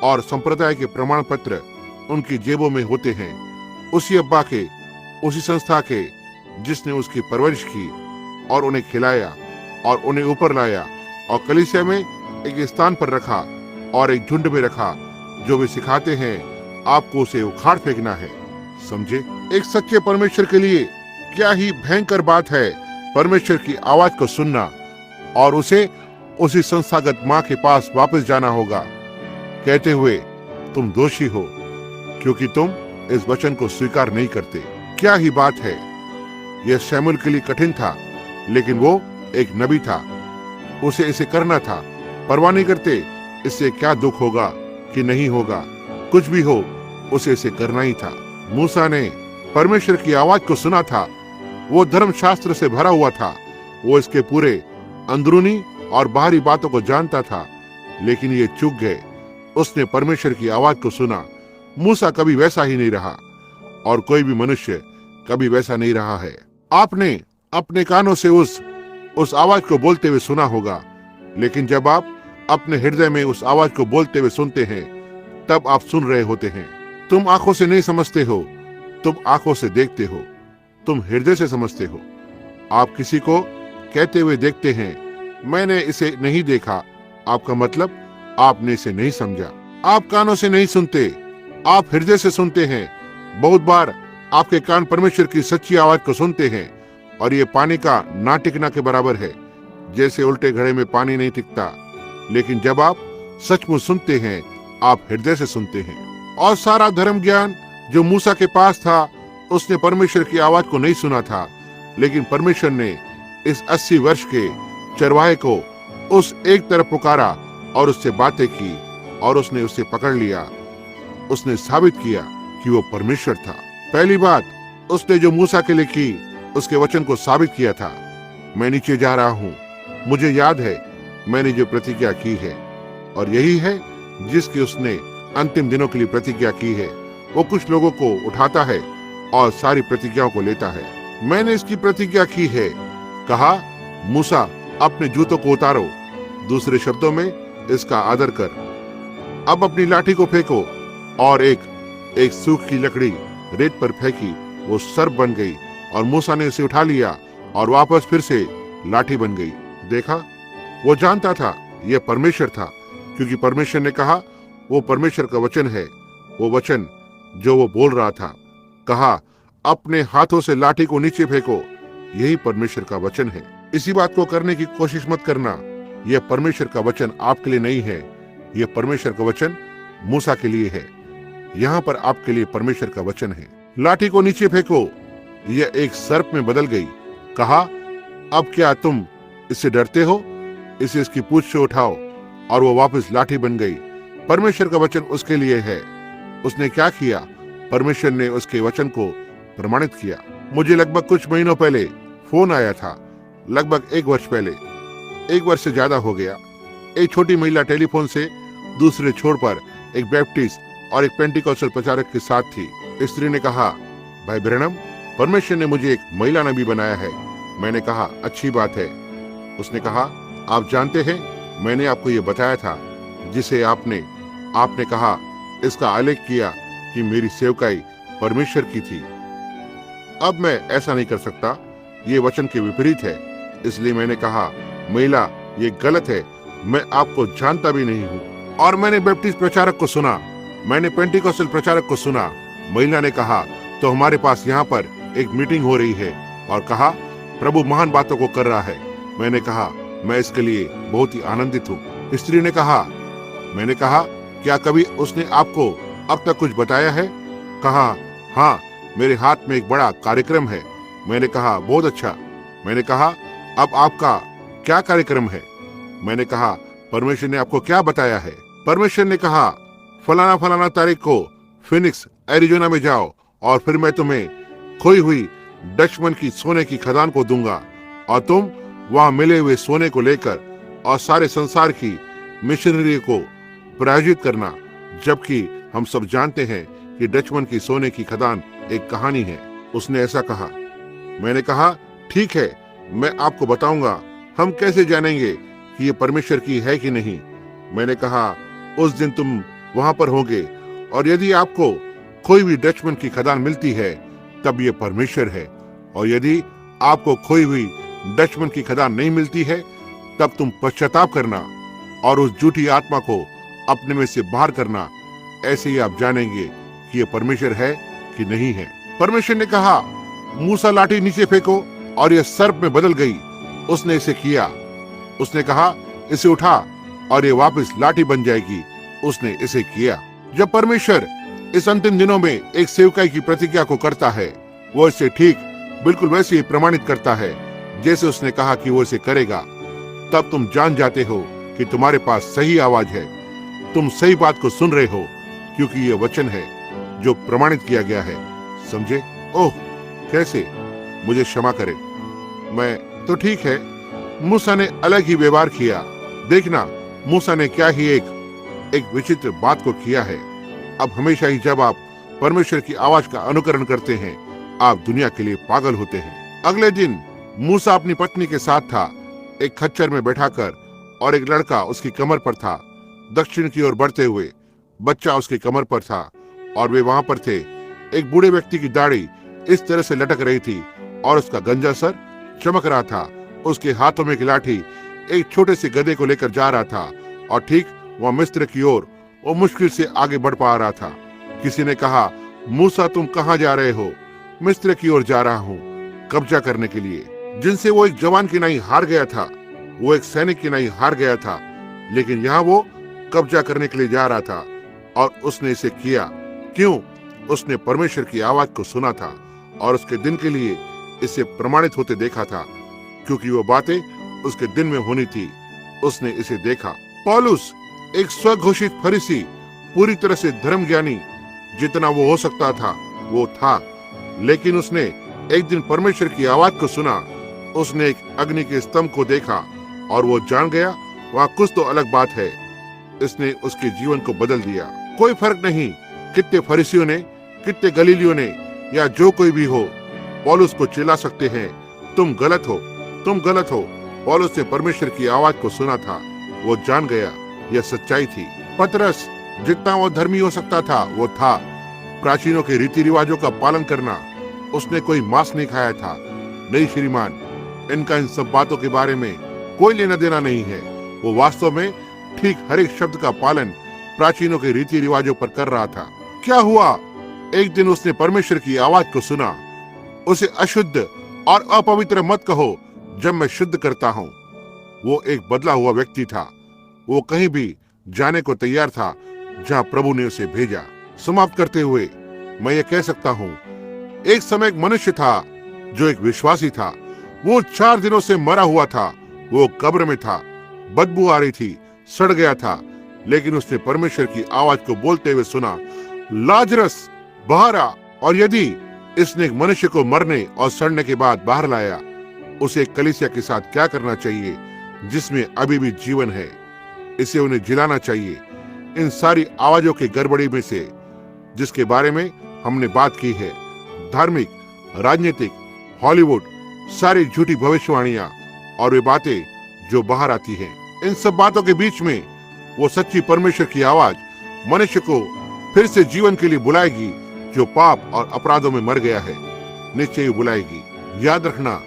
और संप्रदाय के प्रमाण पत्र उनकी जेबों में होते हैं, उसी अब्बा के, उसी संस्था के जिसने उसकी परवरिश की और उन्हें खिलाया और उन्हें ऊपर लाया और कलीसिया में एक स्थान पर रखा और एक झुंड में रखा, जो वे सिखाते हैं आपको उसे उखाड़ फेंकना है। समझे? एक सच्चे परमेश्वर के लिए क्या ही भयंकर बात है परमेश्वर की आवाज को सुनना और उसे उसी संस्थागत माँ के पास वापस जाना होगा, कहते हुए तुम दोषी हो क्योंकि तुम इस वचन को स्वीकार नहीं करते। क्या ही बात है। यह शमूएल के लिए कठिन था, लेकिन वो एक नबी था, उसे इसे करना था। परवाह नहीं करते इससे क्या दुख होगा कि नहीं होगा, कुछ भी हो उसे इसे करना ही था। मूसा ने परमेश्वर की आवाज को सुना था, वो धर्मशास्त्र से भरा हुआ था, वो इसके पूरे अंदरूनी और बाहरी बातों को जानता था, लेकिन ये चूक गए। उसने परमेश्वर की आवाज को सुना। मूसा कभी वैसा ही नहीं रहा और कोई भी मनुष्य कभी वैसा नहीं रहा है। आपने अपने कानों से उस आवाज को बोलते हुए सुना होगा, लेकिन जब आप अपने हृदय में उस आवाज को बोलते हुए सुनते हैं, तब आप सुन रहे होते हैं। तुम आंखों से नहीं समझते हो, तुम आंखों से देखते हो, तुम हृदय से समझते हो। आप किसी को कहते हुए देखते हैं, मैंने इसे नहीं देखा, आपका मतलब आपने इसे नहीं समझा। आप कानों से नहीं सुनते, आप हृदय से सुनते हैं। बहुत बार आपके कान परमेश्वर की सच्ची आवाज को सुनते हैं और ये पानी का ना टिकना के बराबर है, जैसे उल्टे घड़े में पानी नहीं टिकता। लेकिन जब आप सचमुच सुनते हैं, आप हृदय से सुनते हैं। और सारा धर्म ज्ञान जो मूसा के पास था, उसने परमेश्वर की आवाज को नहीं सुना था, लेकिन परमेश्वर ने इस 80 वर्ष के चरवाहे को उस एक तरफ पुकारा और उससे बातें की और उसने उसे पकड़ लिया। उसने साबित किया कि वो परमेश्वर था। पहली बात उसने जो मूसा के लिए की, उसके वचन को साबित किया था। मैं नीचे जा रहा हूँ, मुझे याद है मैंने जो प्रतिज्ञा की है, और यही है जिसकी उसने अंतिम दिनों के लिए प्रतिज्ञा की है। वो कुछ लोगों को उठाता है और सारी प्रतिज्ञाओं को लेता है। मैंने इसकी प्रतिज्ञा की है, कहा मूसा अपने जूतों को उतारो, दूसरे शब्दों में इसका आदर कर। अब अपनी लाठी को फेंको, और एक सूखी लकड़ी रेत पर फेंकी, वो सर्प बन गई और मूसा ने उसे उठा लिया और वापस फिर से लाठी बन गई। देखा, वो जानता था यह परमेश्वर था, क्योंकि परमेश्वर ने कहा वो परमेश्वर का वचन है। वो वचन जो वो बोल रहा था, कहा अपने हाथों से लाठी को नीचे फेंको, यही परमेश्वर का वचन है। इसी बात को करने की कोशिश मत करना। यह परमेश्वर का वचन आपके लिए नहीं है, यह परमेश्वर का वचन मूसा के लिए है। यहाँ पर आपके लिए परमेश्वर का वचन है। लाठी को नीचे फेंको, यह एक सर्प में बदल गई। कहा अब क्या तुम इससे डरते हो? इसे इसकी पूंछ से उठाओ, और वो वापस लाठी बन गई। परमेश्वर का वचन उसके लिए है। उसने क्या किया? परमेश्वर ने उसके वचन को प्रमाणित किया। मुझे लगभग कुछ महीनों पहले फोन आया था, लगभग 1 वर्ष पहले, 1 वर्ष से ज्यादा हो गया। एक छोटी महिला टेलीफोन से दूसरे छोर पर एक बैप्टिस्ट और एक पेंटिकॉस्टल प्रचारक के साथ थी। स्त्री ने कहा, भाई ब्रैनम, परमेश्वर ने मुझे एक महिला नबी बनाया है। मैंने कहा, अच्छी बात है। उसने कहा, आप जानते हैं मैंने आपको ये बताया था, जिसे आपने कहा, इसका आलेख किया कि मेरी सेवकाई परमेश्वर की थी। अब मैं ऐसा नहीं कर सकता, ये वचन के विपरीत है। इसलिए मैंने कहा, महिला, ये गलत है, मैं आपको जानता भी नहीं हूँ। और मैंने बैप्टिस्ट प्रचारक को सुना, मैंने पेंटिकॉस्टल प्रचारक को सुना। महिला ने कहा, तो हमारे पास यहाँ पर एक मीटिंग हो रही है, और कहा प्रभु महान बातों को कर रहा है। मैंने कहा, मैं इसके लिए बहुत ही आनंदित हूँ। स्त्री ने कहा, मैंने कहा, क्या कभी उसने आपको अब तक कुछ बताया है? कहा, हाँ, मेरे हाथ में एक बड़ा कार्यक्रम है। मैंने कहा, बहुत अच्छा। मैंने कहा, अब आपका क्या कार्यक्रम है? मैंने कहा, परमेश्वर ने आपको क्या बताया है? परमेश्वर ने कहा, फलाना तारीख को फिनिक्स एरिजोना में जाओ, और फिर मैं तुम्हें खोई हुई डचमन की सोने की खदान को दूंगा, और तुम वहां मिले हुए सोने को लेकर और सारे संसार की मिशनरी को पराजित करना, जबकि हम सब जानते हैं कि डचमन की सोने की खदान एक कहानी है। उसने ऐसा कहा। मैंने कहा, ठीक है, मैं आपको बताऊंगा। हम कैसे जानेंगे कि ये परमेश्वर की है कि नहीं? मैंने कहा, उस दिन तुम वहां पर होगे, और यदि आपको कोई भी डचमन की खदान मिलती है तब ये परमेश्वर है, और यदि आपको खोई हुई डचमन की खदान नहीं मिलती है तब तुम पश्चाताप करना और उस झूठी आत्मा को अपने में से बाहर करना। ऐसे ही आप जानेंगे कि ये परमेश्वर है कि नहीं है। परमेश्वर ने कहा, मूसा लाठी नीचे फेंको, और यह सर्प में बदल गई। उसने इसे किया। उसने कहा, इसे उठा, और ये वापस लाठी बन जाएगी। उसने इसे किया। जब परमेश्वर इस अंतिम दिनों में एक सेवकाई की प्रतिज्ञा को करता है, वो इसे ठीक बिल्कुल वैसे ही प्रमाणित करता है जैसे उसने कहा कि वो इसे करेगा। तब तुम जान जाते हो कि तुम्हारे पास सही आवाज है, तुम सही बात को सुन रहे हो, क्योंकि ये वचन है जो प्रमाणित किया गया है। समझे? ओह, कैसे? मुझे क्षमा करें। मैं तो ठीक है। मूसा ने अलग ही व्यवहार किया। देखना, मूसा ने क्या ही एक विचित्र बात को किया है। अब हमेशा ही जब आप परमेश्वर की आवाज का अनुकरण करते हैं, आप दुनिया के लिए पागल होते हैं। अगले दिन मूसा अपनी पत्नी के साथ था, एक खच्चर में बैठाकर, और एक लड़का उसकी कमर पर था। दक्षिण की ओर बढ़ते हुए बच्चा उसकी कमर पर था, और वे वहां पर थे। एक बूढ़े व्यक्ति की दाढ़ी इस तरह से लटक रही थी और उसका गंजा सर चमक रहा था। उसके हाथों में एक लाठी एक छोटे से गधे को लेकर जा रहा था, और ठीक वह मिस्र की ओर वो मुश्किल से आगे बढ़ पा रहा था। किसी ने कहा, मूसा, तुम कहाँ जा रहे हो? मिस्र की ओर जा रहा हूँ, कब्जा करने के लिए। जिनसे वो एक जवान की नहीं हार गया था, वो एक सैनिक की नहीं हार गया था, लेकिन यहाँ वो कब्जा करने के लिए जा रहा था, और उसने इसे किया। क्यों? उसने परमेश्वर की आवाज को सुना था और उसके दिन के लिए इसे प्रमाणित होते देखा था, क्योंकि वो बातें उसके दिन में होनी थी। उसने इसे देखा। पौलुस एक स्वघोषित फरीसी, पूरी तरह से धर्म ज्ञानी, जितना वो हो सकता था वो था, लेकिन उसने एक दिन परमेश्वर की आवाज को सुना। उसने एक अग्नि के स्तंभ को देखा और वो जान गया वहाँ कुछ तो अलग बात है। इसने उसके जीवन को बदल दिया। कोई फर्क नहीं कितने फरीसियों ने, कितने गलीलियों ने, या जो कोई भी हो, पौलुस को चिल्ला सकते हैं, तुम गलत हो, तुम गलत हो। पौलुस ने परमेश्वर की आवाज को सुना था। वो जान गया यह सच्चाई थी। पतरस जितना वो धर्मी हो सकता था वो था। प्राचीनों के रीति रिवाजों का पालन करना। उसने कोई मांस नहीं खाया था। नहीं श्रीमान, इनका इन सब बातों के बारे में कोई लेना देना नहीं है। वो वास्तव में ठीक हर एक शब्द का पालन प्राचीनों के रीति रिवाजों पर कर रहा था। क्या हुआ? एक दिन उसने परमेश्वर की आवाज को सुना, उसे अशुद्ध और अपवित्र मत कहो जब मैं शुद्ध करता हूँ। वो एक बदला हुआ व्यक्ति था। वो कहीं भी जाने को तैयार था जहाँ प्रभु ने उसे भेजा। समाप्त करते हुए मैं ये कह सकता हूँ, एक समय एक मनुष्य था जो एक विश्वासी था। वो 4 दिनों से मरा हुआ था। वो कब्र में था, बदबू आ रही थी, सड़ गया था, लेकिन उसने परमेश्वर की आवाज को बोलते हुए सुना, लाजरस बाहर आ। और यदि इसने एक मनुष्य को मरने और सड़ने के बाद बाहर लाया, उसे एक कलीसिया के साथ क्या करना चाहिए जिसमें अभी भी जीवन है? इसे उन्हें जिलाना चाहिए। इन सारी आवाजों की गड़बड़ी में से जिसके बारे में हमने बात की है, धार्मिक, राजनीतिक, हॉलीवुड, सारी झूठी भविष्यवाणियां और वे बातें जो बाहर आती हैं, इन सब बातों के बीच में वो सच्ची परमेश्वर की आवाज मनुष्य को फिर से जीवन के लिए बुलाएगी, जो पाप और अपराधों में मर गया है, निश्चय ही बुलाएगी। याद रखना,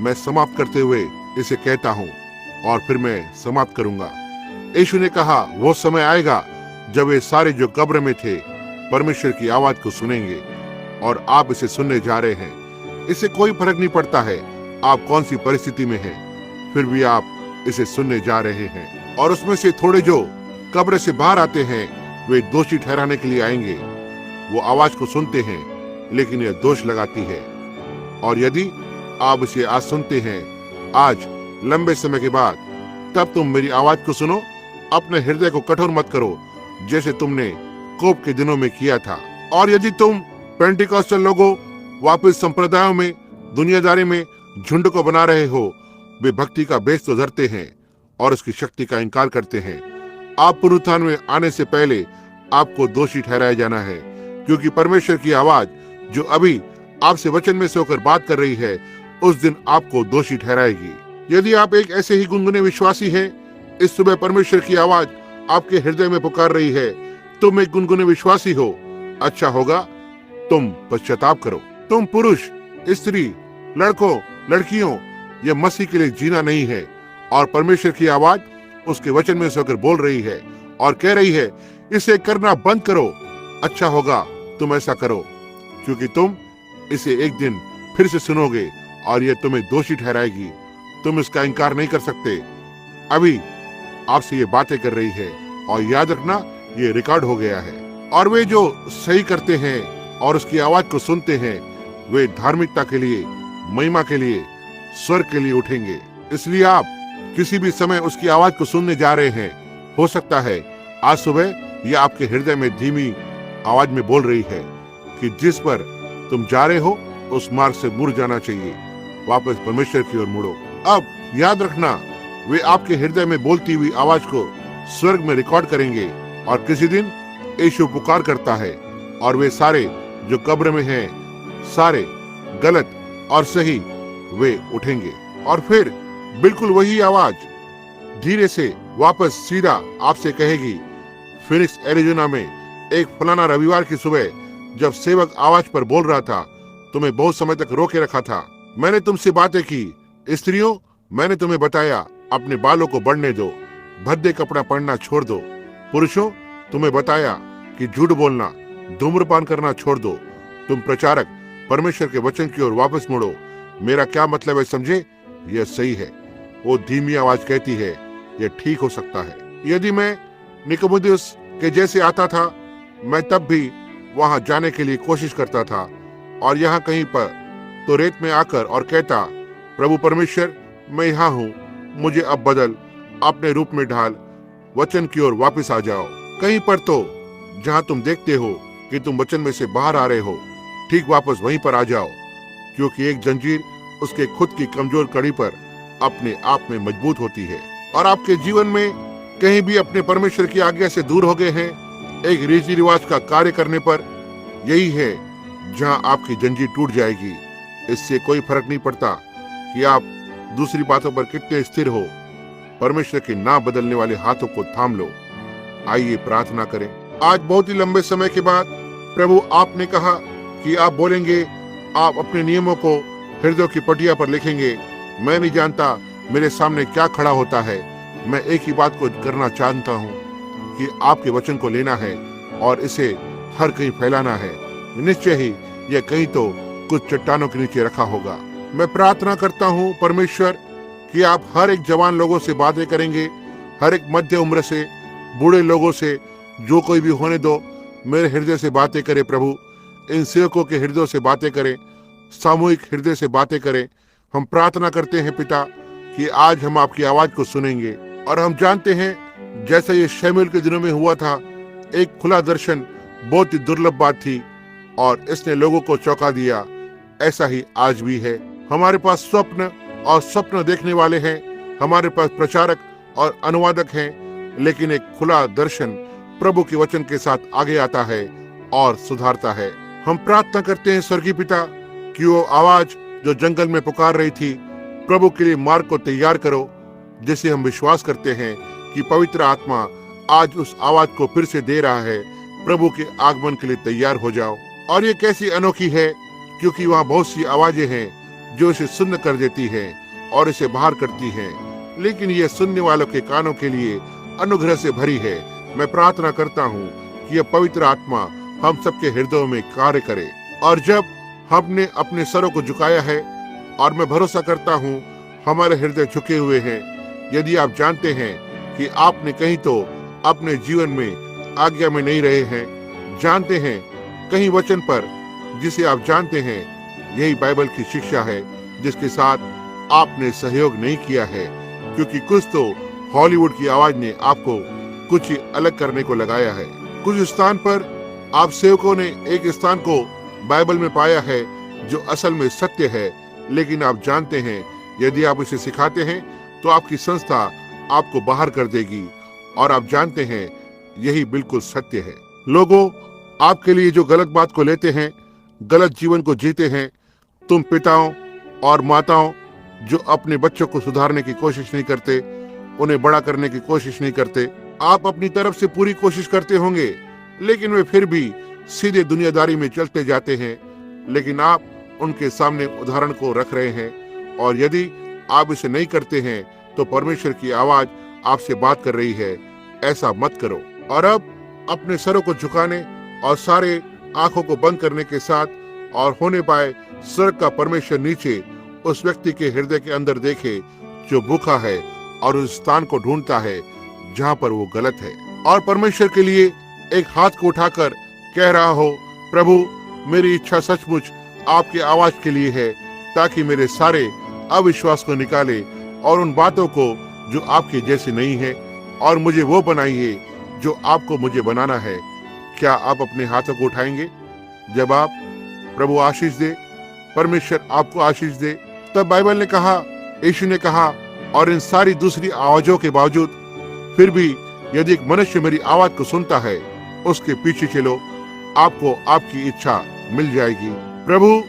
मैं समाप्त करते हुए इसे कहता हूँ और फिर मैं समाप्त करूंगा। यीशु ने कहा, वो समय आएगा जब वे सारे जो कब्र में थे परमेश्वर की आवाज को सुनेंगे, और आप इसे सुनने जा रहे हैं। इससे कोई फर्क नहीं पड़ता है आप कौन सी परिस्थिति में हैं, फिर भी आप इसे सुनने जा रहे हैं। और उसमें से थोड़े जो कब्र से बाहर आते हैं वे दोषी ठहराने के लिए आएंगे। वो आवाज को सुनते हैं लेकिन यह दोष लगाती है। और यदि आप इसे आज सुनते हैं, आज लंबे समय के बाद, तब तुम मेरी आवाज को सुनो। अपने हृदय को कठोर मत करो जैसे तुमने कोप के दिनों में किया था। और यदि तुम पेंटिकॉस्टल लोगों, वापिस संप्रदायों में, दुनियादारी में झुंड को बना रहे हो, वे भक्ति का बेस तो धरते हैं और उसकी शक्ति का इनकार करते हैं। आप पुनरुत्थान में आने से पहले आपको दोषी ठहराया जाना है, क्योंकि परमेश्वर की आवाज जो अभी आपसे वचन में से होकर बात कर रही है, उस दिन आपको दोषी ठहराएगी। यदि आप एक ऐसे ही गुनगुने विश्वासी हैं, इस सुबह परमेश्वर की आवाज आपके हृदय में पुकार रही है, तुम एक गुनगुने विश्वासी हो, अच्छा होगा तुम पश्चाताप करो। तुम पुरुष, स्त्री, लड़कों, लड़कियों, यह मसीह के लिए जीना नहीं है, और परमेश्वर की आवाज उसके वचन में से होकर बोल रही है और कह रही है, इसे करना बंद करो, अच्छा होगा तुम ऐसा करो, क्योंकि तुम इसे एक दिन फिर से सुनोगे और यह तुम्हें दोषी ठहराएगी। तुम इसका इनकार नहीं कर सकते। अभी आपसे ये बातें कर रही है, और याद रखना ये रिकॉर्ड हो गया है। और वे जो सही करते हैं और उसकी आवाज को सुनते हैं, वे धार्मिकता के लिए, महिमा के लिए, स्वर्ग के लिए उठेंगे। इसलिए आप किसी भी समय उसकी आवाज को सुनने जा रहे हैं। हो सकता है आज सुबह यह आपके हृदय में धीमी आवाज में बोल रही है कि जिस पर तुम जा रहे हो उस मार्ग से मुड़ जाना चाहिए, वापस परमेश्वर की ओर मुड़ो। अब याद रखना, वे आपके हृदय में बोलती हुई आवाज को स्वर्ग में रिकॉर्ड करेंगे, और किसी दिन यीशु पुकार करता है और वे सारे जो कब्र में हैं, सारे गलत और सही, वे उठेंगे। और फिर बिल्कुल वही आवाज धीरे से वापस सीधा आपसे कहेगी, फिनिक्स एरिज़ोना में एक फलाना रविवार की सुबह जब सेवक आवाज पर बोल रहा था, तुम्हें बहुत समय तक रोके रखा था। मैंने तुमसे बातें की। स्त्रियों, मैंने तुम्हें बताया अपने बालों को बढ़ने दो, भद्दे कपड़ा पहनना छोड़ दो। पुरुषों, तुम्हें बताया कि झूठ बोलना, धूम्रपान करना छोड़ दो। तुम प्रचारक, परमेश्वर के वचन की ओर वापस मुड़ो। मेरा क्या मतलब है समझे? यह सही है। वो धीमी आवाज कहती है, यह ठीक हो सकता है। यदि मैं निकोदेमुस के जैसे आता था, मैं तब भी वहां जाने के लिए कोशिश करता था, और यहाँ कहीं पर तो रेत में आकर और कहता, प्रभु परमेश्वर, मैं यहाँ हूँ, मुझे अब बदल, अपने रूप में ढाल, वचन की ओर वापस आ जाओ। कहीं पर तो जहाँ तुम देखते हो कि तुम वचन में से बाहर आ रहे हो, ठीक वापस वहीं पर आ जाओ, क्योंकि एक जंजीर उसके खुद की कमजोर कड़ी पर अपने आप में मजबूत होती है। और आपके जीवन में कहीं भी अपने परमेश्वर की आज्ञा से दूर हो गए हैं, एक रीति रिवाज का कार्य करने पर, यही है जहां आपकी जंजीर टूट जाएगी। इससे कोई फर्क नहीं पड़ता कि आप दूसरी बातों पर कितने स्थिर हो, परमेश्वर के ना बदलने वाले हाथों को थाम लो। आइए प्रार्थना करें। आज बहुत ही लंबे समय के बाद प्रभु आपने कहा कि आप बोलेंगे, आप अपने नियमों को हृदय की पटिया पर लिखेंगे। मैं नहीं जानता मेरे सामने क्या खड़ा होता है, मैं एक ही बात को करना चाहता हूँ कि आपके वचन को लेना है और इसे हर कहीं फैलाना है। निश्चय ही यह कहीं तो कुछ चट्टानों के नीचे रखा होगा। मैं प्रार्थना करता हूँ परमेश्वर कि आप हर एक जवान लोगों से बातें करेंगे, हर एक मध्य उम्र से, बूढ़े लोगों से, जो कोई भी होने दो, मेरे हृदय से बातें करे प्रभु। इन सेवकों के हृदय से बातें करें, सामूहिक हृदय से बातें करें। हम प्रार्थना करते हैं पिता कि आज हम आपकी आवाज को सुनेंगे, और हम जानते हैं जैसा ये शमूएल के दिनों में हुआ था, एक खुला दर्शन बहुत ही दुर्लभ बात थी और इसने लोगों को चौंका दिया। ऐसा ही आज भी है। हमारे पास स्वप्न और स्वप्न देखने वाले हैं, हमारे पास प्रचारक और अनुवादक हैं, लेकिन एक खुला दर्शन प्रभु के वचन के साथ आगे आता है और सुधारता है। हम प्रार्थना करते हैं स्वर्गीय पिता कि वो आवाज जो जंगल में पुकार रही थी, प्रभु के लिए मार्ग को तैयार करो, जिसे हम विश्वास करते हैं कि पवित्र आत्मा आज उस आवाज को फिर से दे रहा है। प्रभु के आगमन के लिए तैयार हो जाओ। और ये कैसी अनोखी है, क्योंकि वहाँ बहुत सी आवाजें हैं जो इसे सुन्न कर देती हैं और इसे बाहर करती हैं, लेकिन ये सुनने वालों के कानों के लिए अनुग्रह से भरी है। मैं प्रार्थना करता हूँ कि यह पवित्र आत्मा हम सबके हृदयों में कार्य करे। और जब हमने अपने सरों को झुकाया है, और मैं भरोसा करता हूँ हमारे हृदय झुके हुए हैं, यदि आप जानते हैं कि आपने कहीं तो अपने जीवन में आज्ञा में नहीं रहे हैं, जानते हैं कहीं वचन पर जिसे आप जानते हैं यही बाइबल की शिक्षा है, जिसके साथ आपने सहयोग नहीं किया है, क्योंकि कुछ तो हॉलीवुड की आवाज ने आपको कुछ ही अलग करने को लगाया है। कुछ स्थान पर आप सेवकों ने एक स्थान को बाइबल में पाया है जो असल में सत्य है, लेकिन आप जानते हैं यदि आप इसे सिखाते हैं तो आपकी संस्था आपको बाहर कर देगी और आप जानते हैं यही बिल्कुल सत्य है। लोगों, आपके लिए जो गलत बात को लेते हैं, गलत जीवन को जीते हैं, तुम पिताओं और माताओं जो अपने बच्चों को सुधारने की कोशिश नहीं करते, उन्हें बड़ा करने की कोशिश नहीं करते, आप अपनी तरफ से पूरी कोशिश करते होंगे, लेकिन वे फिर भी सीधे दुनियादारी में चलते जाते हैं। लेकिन आप उनके सामने उदाहरण को रख रहे हैं, और यदि आप इसे नहीं करते हैं तो परमेश्वर की आवाज आपसे बात कर रही है, ऐसा मत करो। और अब अपने सरों को झुकाने और सारे आंखों को बंद करने के साथ और होने पाए स्वर्ग का परमेश्वर नीचे उस व्यक्ति के हृदय के अंदर देखे जो भूखा है और उस स्थान को ढूंढता है जहां पर वो गलत है, और परमेश्वर के लिए एक हाथ को उठाकर कह रहा हो, प्रभु मेरी इच्छा सचमुच आपकी आवाज के लिए है, ताकि मेरे सारे अविश्वास को निकाले और उन बातों को जो आपके जैसी नहीं है, और मुझे वो बनाइए जो आपको मुझे बनाना है। क्या आप अपने हाथों को उठाएंगे? जब आप प्रभु आशीष दे, परमेश्वर आपको आशीष दे। तब बाइबल ने कहा, यीशु ने कहा, और इन सारी दूसरी आवाजों के बावजूद फिर भी यदि एक मनुष्य मेरी आवाज को सुनता है, उसके पीछे चलो, आपको आपकी इच्छा मिल जाएगी। प्रभु,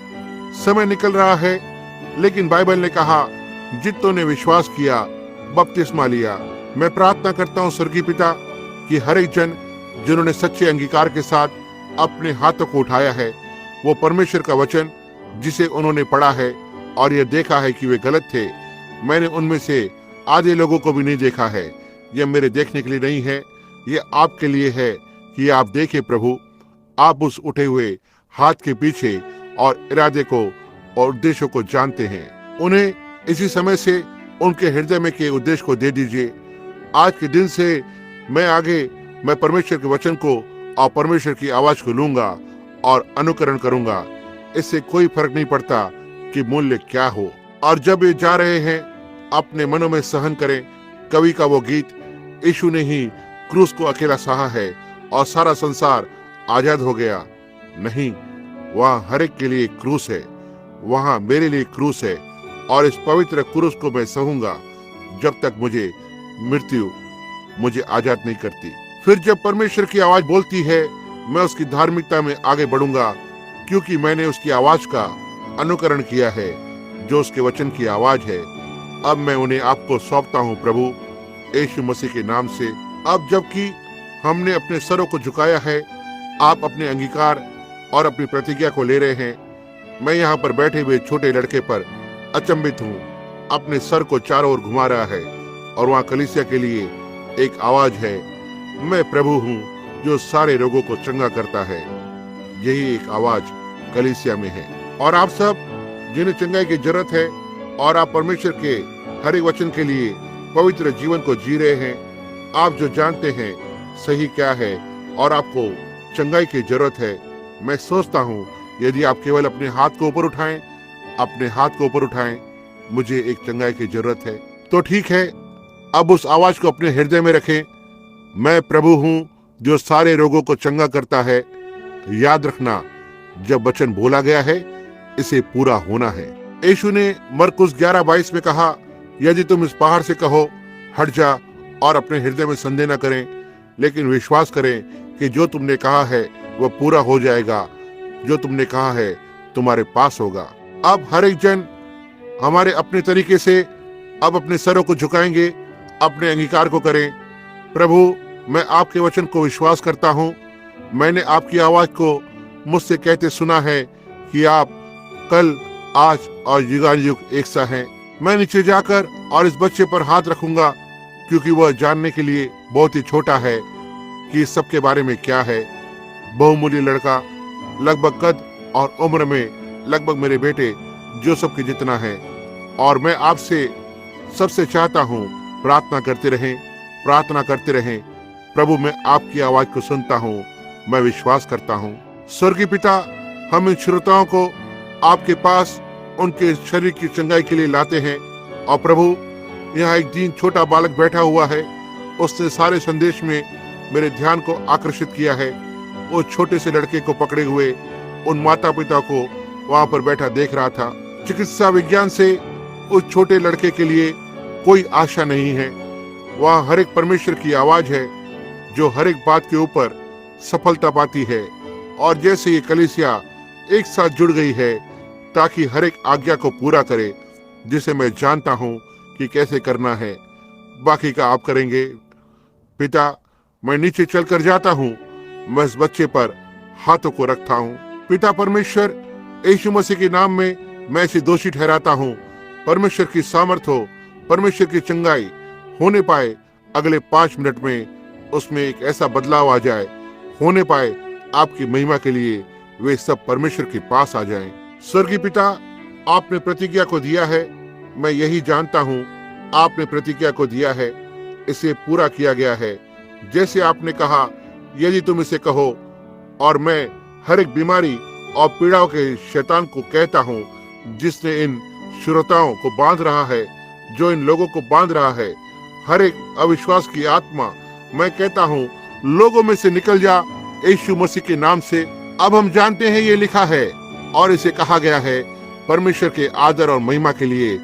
समय निकल रहा है, लेकिन बाइबल ने कहा, जितनों ने विश्वास किया, बपतिस्मा लिया। मैं प्रार्थना करता हूँ स्वर्गीय पिता कि हर एक जन जिन्होंने सच्चे अंगीकार के साथ अपने हाथों को उठाया है, वो परमेश्वर का वचन जिसे उन्होंने पढ़ा है और ये देखा है कि वे गलत थे, मैंने उनमें से आधे लोगों को भी नहीं देखा है। यह मेरे देखने के लिए नहीं है, ये आपके लिए है कि आप देखें। प्रभु, आप उस उठे हुए हाथ के पीछे और इरादे को और उद्देश्यों को जानते हैं। उन्हें इसी समय से उनके हृदय में के उद्देश्य को दे दीजिए। आज के दिन से मैं परमेश्वर के वचन को और परमेश्वर की आवाज को लूंगा और अनुकरण करूंगा। इससे कोई फर्क नहीं पड़ता कि मूल्य क्या हो। और जब ये जा रहे हैं, अपने मनों में सहन करें कवि का वो गीत, यीशु ने ही क्रूस को अकेला सहा है और सारा संसार आजाद हो गया। नहीं, वहाँ हर एक के लिए क्रूस है, वहाँ मेरे लिए क्रूस है, और इस पवित्र क्रूस को मैं सहूंगा जब तक मृत्यु मुझे आजाद नहीं करती। फिर जब परमेश्वर की आवाज बोलती है, मैं उसकी धार्मिकता में आगे बढ़ूंगा, क्योंकि मैंने उसकी आवाज का अनुकरण किया है जो उसके वचन की आवाज है। अब मैं उन्हें आपको सौंपता हूँ प्रभु, यीशु मसीह के नाम से। अब जबकि हमने अपने सरों को झुकाया है, आप अपने अंगीकार और अपनी प्रतिज्ञा को ले रहे हैं। मैं यहाँ पर बैठे हुए छोटे लड़के पर अचंभित हूँ। अपने सर को चारों ओर घुमा रहा है और वहाँ कलीसिया के लिए एक आवाज है, मैं प्रभु हूँ जो सारे रोगों को चंगा करता है। यही एक आवाज कलीसिया में है। और आप सब जिन्हें चंगाई की जरूरत है और आप परमेश्वर के हर एक वचन के लिए पवित्र जीवन को जी रहे हैं, आप जो जानते हैं सही क्या है और आपको चंगाई की जरूरत है, मैं सोचता हूँ यदि आप केवल अपने हाथ को ऊपर उठाएं, मुझे एक चंगाई की जरूरत है। तो ठीक है, अब उस आवाज को अपने हृदय में रखें, मैं प्रभु हूँ जो सारे रोगों को चंगा करता है। याद रखना, जब वचन बोला गया है, इसे पूरा होना है। यीशु ने मरकुस 11:22 में कहा, यदि तुम इस पहाड़ से कहो हट जा और अपने हृदय में संदेह न करें, लेकिन विश्वास करें कि जो तुमने कहा है वह पूरा हो जाएगा, जो तुमने कहा है तुम्हारे पास होगा। अब हर एक जन हमारे अपने तरीके से अब अपने सरों को झुकाएंगे, अपने अंगीकार को करें। प्रभु, मैं आपके वचन को विश्वास करता हूँ। मैंने आपकी आवाज को मुझसे कहते सुना है कि आप कल, आज और युगानुयुग एक सा हैं। मैं नीचे जाकर और इस बच्चे पर हाथ रखूंगा, क्योंकि वह जानने के लिए बहुत ही छोटा है कि इस सब के बारे में क्या है। बहुमूल्य लड़का, लगभग कद और उम्र में लगभग मेरे बेटे जो सबके जितना है। और मैं आपसे सबसे चाहता हूँ, प्रार्थना करते रहें। प्रभु, मैं आपकी आवाज को सुनता हूँ, मैं विश्वास करता हूँ। स्वर्गीय पिता, हम इन श्रोताओं को आपके पास उनके शरीर की चंगाई के लिए लाते हैं। और प्रभु, यहाँ एक दीन छोटा बालक बैठा हुआ है, उसने सारे संदेश में मेरे ध्यान को आकर्षित किया है। उस छोटे से लड़के को पकड़े हुए उन माता पिता को वहां पर बैठा देख रहा था। चिकित्सा विज्ञान से उस छोटे लड़के के लिए कोई आशा नहीं है, वहाँ हर एक परमेश्वर की आवाज है जो हर एक बात के ऊपर सफलता पाती है। और जैसे ये कलीसिया एक साथ जुड़ गई है ताकि हर एक आज्ञा को पूरा करे, जिसे मैं जानता हूँ कि कैसे करना है, बाकी का आप करेंगे। पिता, मैं नीचे चलकर जाता हूँ, मैं इस बच्चे पर हाथों को रखता हूँ। पिता परमेश्वर, यीशु मसीह के नाम में मैं इसे दोषी ठहराता हूँ। परमेश्वर की सामर्थ हो, परमेश्वर की चंगाई होने पाए अगले 5 मिनट में उसमें एक ऐसा बदलाव आ जाए, होने पाए आपकी महिमा के लिए वे सब परमेश्वर के पास आ जाएं। स्वर्गीय पिता, आपने प्रतिज्ञा को दिया है, मैं यही जानता हूँ आपने प्रतिज्ञा को दिया है, इसे पूरा किया गया है। जैसे आपने कहा, यदि तुम इसे कहो, और मैं हर एक बीमारी और पीड़ाओं के शैतान को कहता हूँ जिसने इन श्रोताओं को बांध रहा है, जो इन लोगों को बांध रहा है, हर एक अविश्वास की आत्मा, मैं कहता हूँ लोगों में से निकल जा यीशु मसीह के नाम से। अब हम जानते हैं ये लिखा है और इसे कहा गया है, परमेश्वर के आदर और महिमा के लिए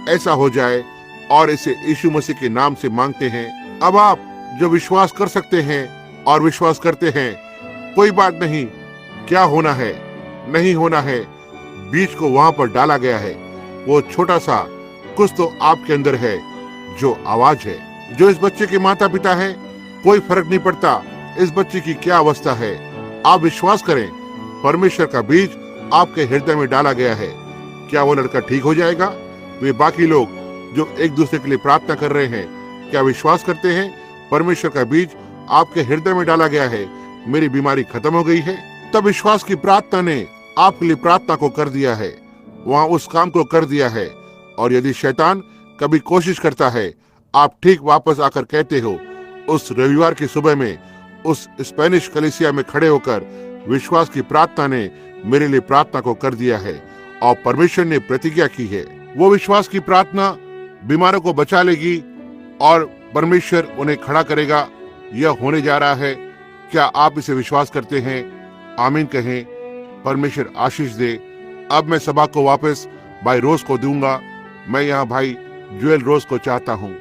ऐसा हो जाए, और इसे यीशु मसीह के नाम से मांगते हैं। अब आप जो विश्वास कर सकते हैं और विश्वास करते हैं, कोई बात नहीं क्या होना है नहीं होना है, बीज को वहां पर डाला गया है। वो छोटा सा कुछ तो आपके अंदर है जो आवाज है, जो इस बच्चे के माता पिता है, कोई फर्क नहीं पड़ता इस बच्चे की क्या अवस्था है। आप विश्वास करें, परमेश्वर का बीज आपके हृदय में डाला गया है। क्या वो लड़का ठीक हो जाएगा? वे बाकी लोग जो एक दूसरे के लिए प्रार्थना कर रहे हैं, क्या विश्वास करते हैं परमेश्वर का बीज आपके हृदय में डाला गया है, मेरी बीमारी खत्म हो गई है? तब विश्वास की प्रार्थना ने आपके लिए प्रार्थना को कर दिया है, वहां उस काम को कर दिया है। और यदि शैतान कभी कोशिश करता है, आप ठीक वापस आकर कहते हो, उस रविवार की सुबह में उस स्पेनिश कलीसिया में खड़े होकर विश्वास की प्रार्थना ने मेरे लिए प्रार्थना को कर दिया है और परमेश्वर ने प्रतिज्ञा की है। वो विश्वास की प्रार्थना बीमारों को बचा लेगी और परमेश्वर उन्हें खड़ा करेगा। यह होने जा रहा है। क्या आप इसे विश्वास करते हैं? आमीन कहें। परमेश्वर आशीष दे। अब मैं सभा को वापस भाई रोज को दूंगा। मैं यहाँ भाई जुएल रोज को चाहता हूँ।